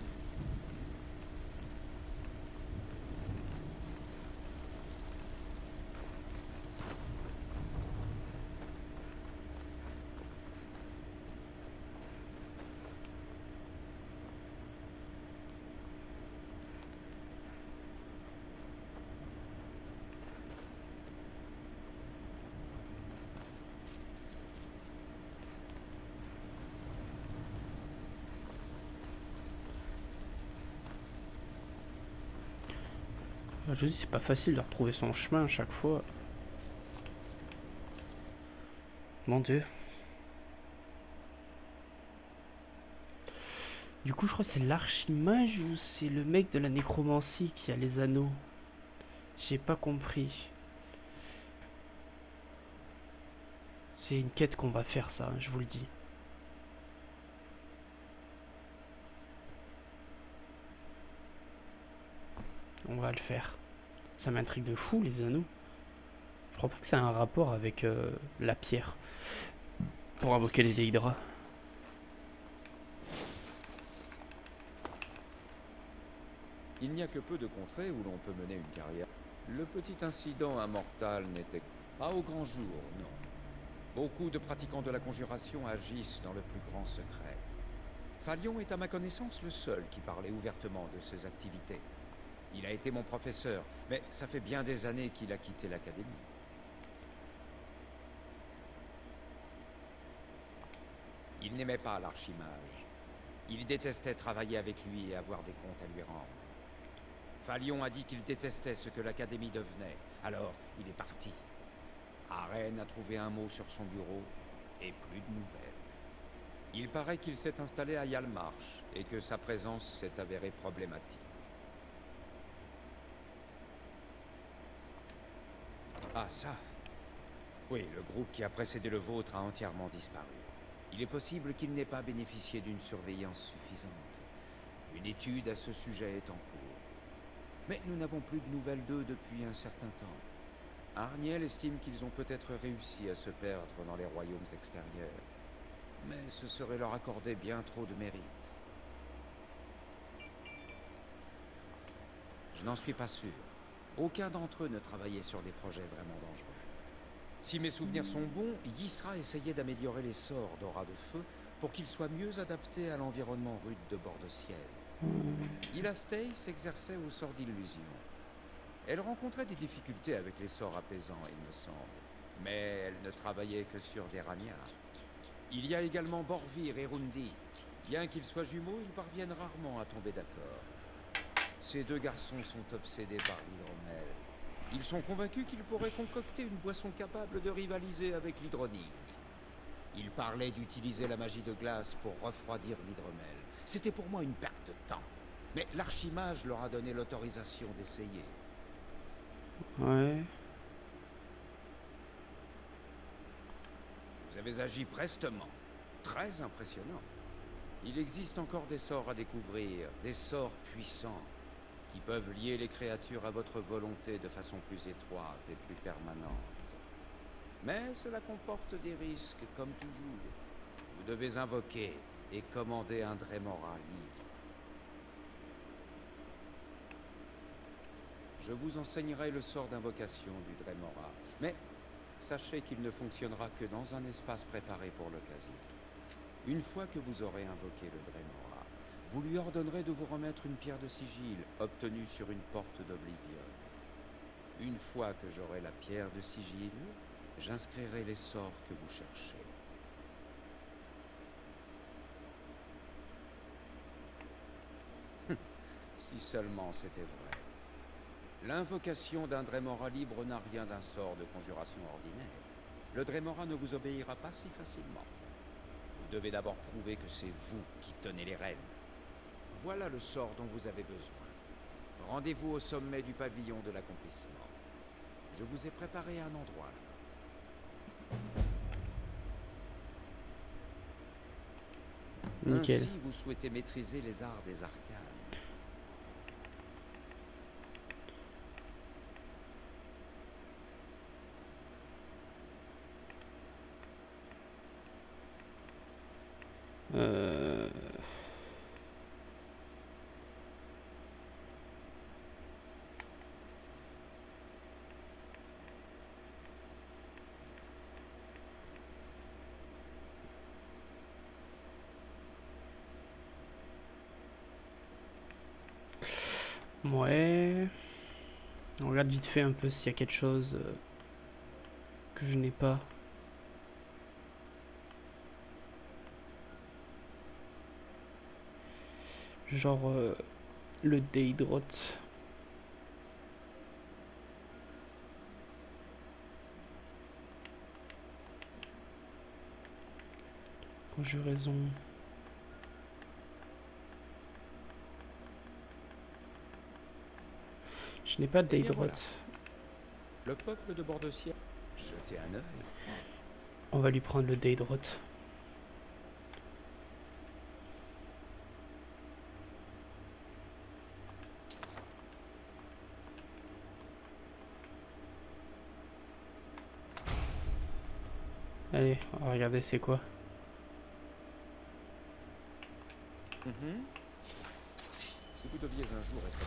Je dis, c'est pas facile de retrouver son chemin à chaque fois. Mon Dieu. Du coup, je crois que c'est l'archimage ou c'est le mec de la nécromancie qui a les anneaux. J'ai pas compris. C'est une quête qu'on va faire ça, je vous le dis. On va le faire. Ça m'intrigue de fou les anneaux. Je crois pas que ça a un rapport avec la pierre. Pour invoquer les Déhydras. Il n'y a que peu de contrées où l'on peut mener une carrière. Le petit incident immortal n'était pas au grand jour, non. Beaucoup de pratiquants de la conjuration agissent dans le plus grand secret. Falion est à ma connaissance le seul qui parlait ouvertement de ses activités. Il a été mon professeur, mais ça fait bien des années qu'il a quitté l'académie. Il n'aimait pas l'archimage. Il détestait travailler avec lui et avoir des comptes à lui rendre. Falion a dit qu'il détestait ce que l'académie devenait, alors il est parti. Arène a trouvé un mot sur son bureau et plus de nouvelles. Il paraît qu'il s'est installé à Yalmarch et que sa présence s'est avérée problématique. Ah, ça. Oui, le groupe qui a précédé le vôtre a entièrement disparu. Il est possible qu'il n'ait pas bénéficié d'une surveillance suffisante. Une étude à ce sujet est en cours. Mais nous n'avons plus de nouvelles d'eux depuis un certain temps. Arniel estime qu'ils ont peut-être réussi à se perdre dans les royaumes extérieurs. Mais ce serait leur accorder bien trop de mérite. Je n'en suis pas sûr. Aucun d'entre eux ne travaillait sur des projets vraiment dangereux. Si mes souvenirs sont bons, Ysra essayait d'améliorer les sorts d'Aura de Feu pour qu'ils soient mieux adaptés à l'environnement rude de bord de ciel. Ilastei s'exerçait au sort d'illusion. Elle rencontrait des difficultés avec les sorts apaisants, il me semble. Mais elle ne travaillait que sur des ragnards. Il y a également Borvir et Rundi. Bien qu'ils soient jumeaux, ils parviennent rarement à tomber d'accord. Ces deux garçons sont obsédés par l'hydromel. Ils sont convaincus qu'ils pourraient concocter une boisson capable de rivaliser avec l'hydronique. Ils parlaient d'utiliser la magie de glace pour refroidir l'hydromel. C'était pour moi une perte de temps. Mais l'archimage leur a donné l'autorisation d'essayer. Ouais. Vous avez agi prestement. Très impressionnant. Il existe encore des sorts à découvrir, des sorts puissants, qui peuvent lier les créatures à votre volonté de façon plus étroite et plus permanente. Mais cela comporte des risques, comme toujours. Vous devez invoquer et commander un Dremora libre. Je vous enseignerai le sort d'invocation du Dremora, mais sachez qu'il ne fonctionnera que dans un espace préparé pour l'occasion. Une fois que vous aurez invoqué le Dremora, vous lui ordonnerez de vous remettre une pierre de sigil obtenue sur une porte d'Oblivion. Une fois que j'aurai la pierre de sigil, j'inscrirai les sorts que vous cherchez. Si seulement c'était vrai. L'invocation d'un Dremora libre n'a rien d'un sort de conjuration ordinaire. Le Dremora ne vous obéira pas si facilement. Vous devez d'abord prouver que c'est vous qui tenez les rênes. Voilà le sort dont vous avez besoin. Rendez-vous au sommet du pavillon de l'accomplissement. Je vous ai préparé un endroit là. Nickel. Ainsi, vous souhaitez maîtriser les arts des arcanes. Ouais. On regarde vite fait un peu s'il y a quelque chose que je n'ai pas. Genre le Déhydrote. Conjuraison. Je n'ai pas de Eh bien, Déhydrote. voilà. Le peuple de Bord-de-Ciel, jetez un œil. On va lui prendre le Daedroth. Allez, on va regarder c'est quoi. Si vous deviez un jour être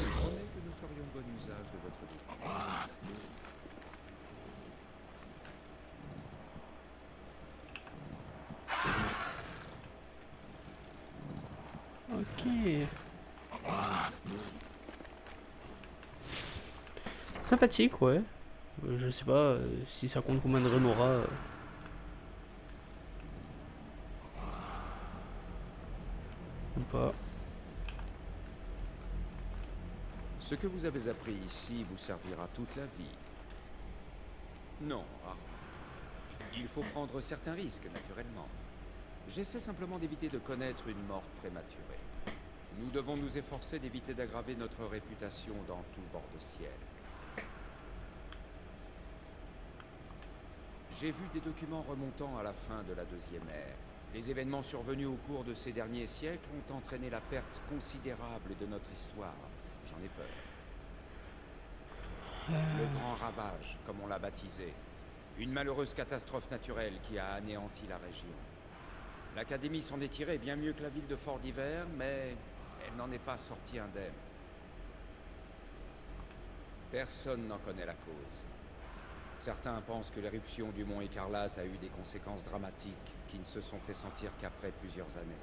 je promets que nous ferions bon usage de votre vie. Ok. Sympathique, ouais. Je sais pas si ça compte combien de Remora. Ou pas. Ce que vous avez appris ici vous servira toute la vie. Non, rarement. Il faut prendre certains risques, naturellement. J'essaie simplement d'éviter de connaître une mort prématurée. Nous devons nous efforcer d'éviter d'aggraver notre réputation dans tout bord de ciel. J'ai vu des documents remontant à la fin de la Deuxième Ère. Les événements survenus au cours de ces derniers siècles ont entraîné la perte considérable de notre histoire. J'en ai peur. Le grand ravage, comme on l'a baptisé. Une malheureuse catastrophe naturelle qui a anéanti la région. L'Académie s'en est tirée bien mieux que la ville de Fort d'Hiver, mais elle n'en est pas sortie indemne. Personne n'en connaît la cause. Certains pensent que l'éruption du mont Écarlate a eu des conséquences dramatiques qui ne se sont fait sentir qu'après plusieurs années.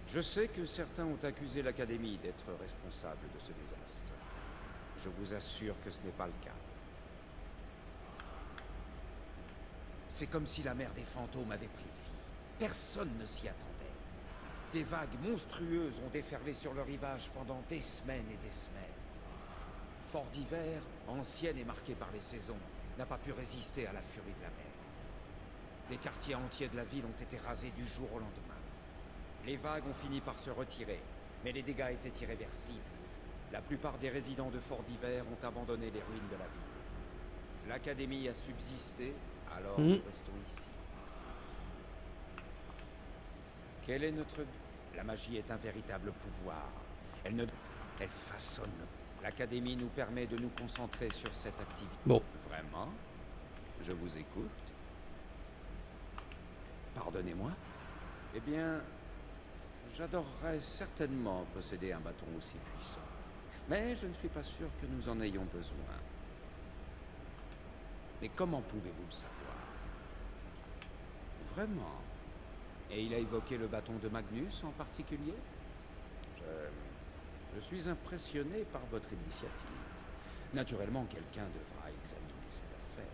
Je sais que certains ont accusé l'Académie d'être responsable de ce désastre. Je vous assure que ce n'est pas le cas. C'est comme si la mer des fantômes avait pris vie. Personne ne s'y attendait. Des vagues monstrueuses ont déferlé sur le rivage pendant des semaines et des semaines. Fort d'Hiver, ancienne et marquée par les saisons, n'a pas pu résister à la furie de la mer. Des quartiers entiers de la ville ont été rasés du jour au lendemain. Les vagues ont fini par se retirer, mais les dégâts étaient irréversibles. La plupart des résidents de Fort d'Hiver ont abandonné les ruines de la ville. L'Académie a subsisté, alors nous restons ici. Quel est notre but? La magie est un véritable pouvoir. Elle façonne. L'Académie nous permet de nous concentrer sur cette activité. Bon. Vraiment? Je vous écoute. Pardonnez-moi? Eh bien, j'adorerais certainement posséder un bâton aussi puissant. Mais je ne suis pas sûr que nous en ayons besoin. Mais comment pouvez-vous le savoir? Vraiment? Et il a évoqué le bâton de Magnus en particulier? Je suis impressionné par votre initiative. Naturellement, quelqu'un devra examiner cette affaire.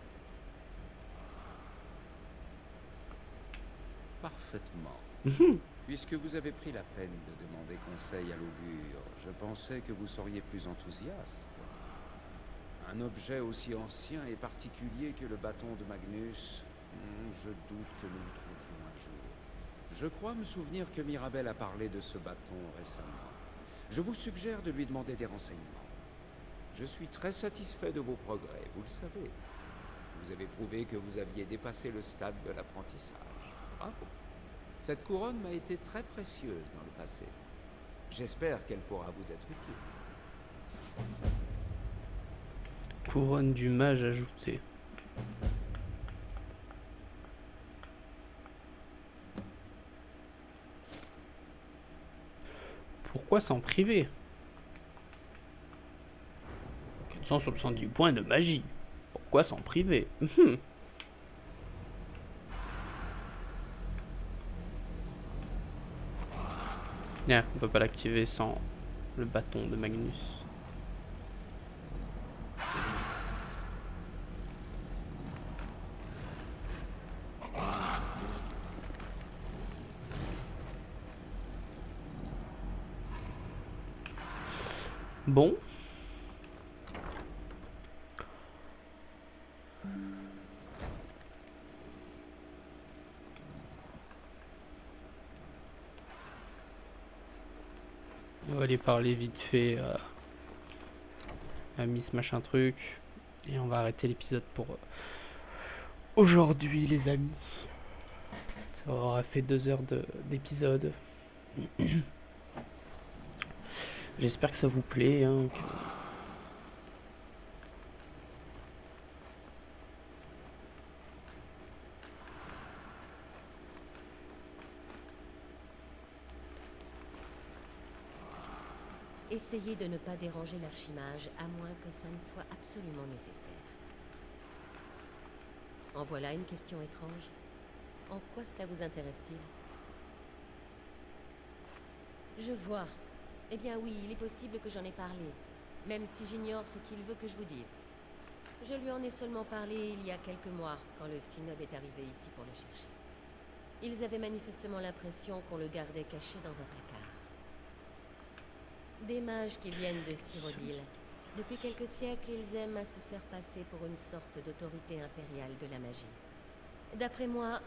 Parfaitement. Puisque vous avez pris la peine de demander conseil à l'augure, je pensais que vous seriez plus enthousiaste. Un objet aussi ancien et particulier que le bâton de Magnus, je doute que nous le trouvions un jour. Je crois me souvenir que Mirabelle a parlé de ce bâton récemment. Je vous suggère de lui demander des renseignements. Je suis très satisfait de vos progrès, vous le savez. Vous avez prouvé que vous aviez dépassé le stade de l'apprentissage. Bravo. Cette couronne m'a été très précieuse dans le passé. J'espère qu'elle pourra vous être utile. Couronne du mage ajoutée. Pourquoi s'en priver? 470 points de magie. Pourquoi s'en priver? Yeah, on peut pas l'activer sans le bâton de Magnus. Bon. On va aller parler vite fait à Miss machin truc. Et on va arrêter l'épisode aujourd'hui, les amis. Ça aura fait 2 heures d'épisode. J'espère que ça vous plaît. Hein, Essayez de ne pas déranger l'archimage, à moins que ça ne soit absolument nécessaire. En voilà une question étrange. En quoi cela vous intéresse-t-il? Je vois. Eh bien oui, il est possible que j'en ai parlé, même si j'ignore ce qu'il veut que je vous dise. Je lui en ai seulement parlé il y a quelques mois, quand le synode est arrivé ici pour le chercher. Ils avaient manifestement l'impression qu'on le gardait caché dans un placard. Des mages qui viennent de Cyrodiil. Depuis quelques siècles, ils aiment à se faire passer pour une sorte d'autorité impériale de la magie. D'après moi,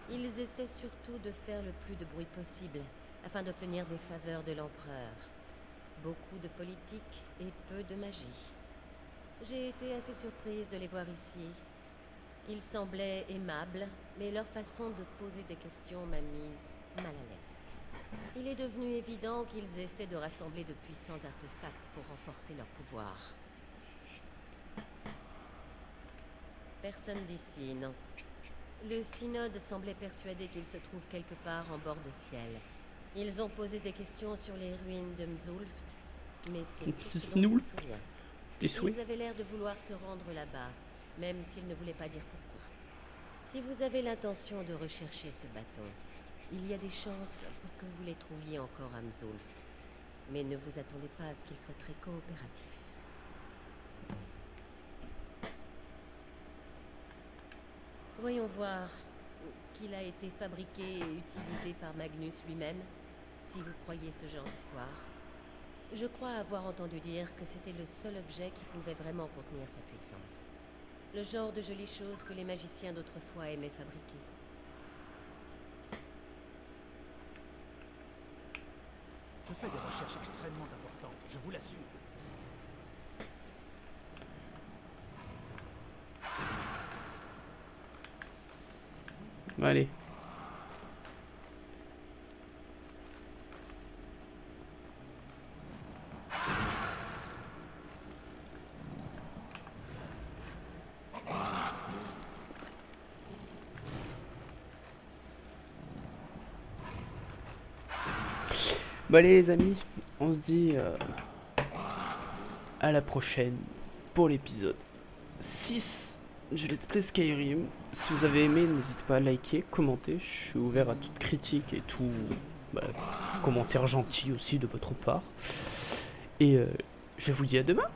ils essaient surtout de faire le plus de bruit possible, afin d'obtenir des faveurs de l'empereur. Beaucoup de politique et peu de magie. J'ai été assez surprise de les voir ici. Ils semblaient aimables, mais leur façon de poser des questions m'a mise mal à l'aise. Il est devenu évident qu'ils essaient de rassembler de puissants artefacts pour renforcer leur pouvoir. Personne d'ici, non. Le synode semblait persuadé qu'il se trouve quelque part en bord de ciel. Ils ont posé des questions sur les ruines de Mzulft, mais c'est tout ce dont je me souviens. Ils avaient l'air de vouloir se rendre là-bas, même s'ils ne voulaient pas dire pourquoi. Si vous avez l'intention de rechercher ce bâton, il y a des chances pour que vous les trouviez encore à Mzulft. Mais ne vous attendez pas à ce qu'ils soient très coopératifs. Voyons voir qu'il a été fabriqué et utilisé par Magnus lui-même, si vous croyez ce genre d'histoire. Je crois avoir entendu dire que c'était le seul objet qui pouvait vraiment contenir sa puissance. Le genre de jolies choses que les magiciens d'autrefois aimaient fabriquer. Je fais des recherches extrêmement importantes, je vous l'assure. Allez. Bon allez les amis, on se dit à la prochaine pour l'épisode 6 du Let's Play Skyrim. Si vous avez aimé, n'hésitez pas à liker, commenter, je suis ouvert à toute critique et tout commentaire gentil aussi de votre part. Et je vous dis à demain.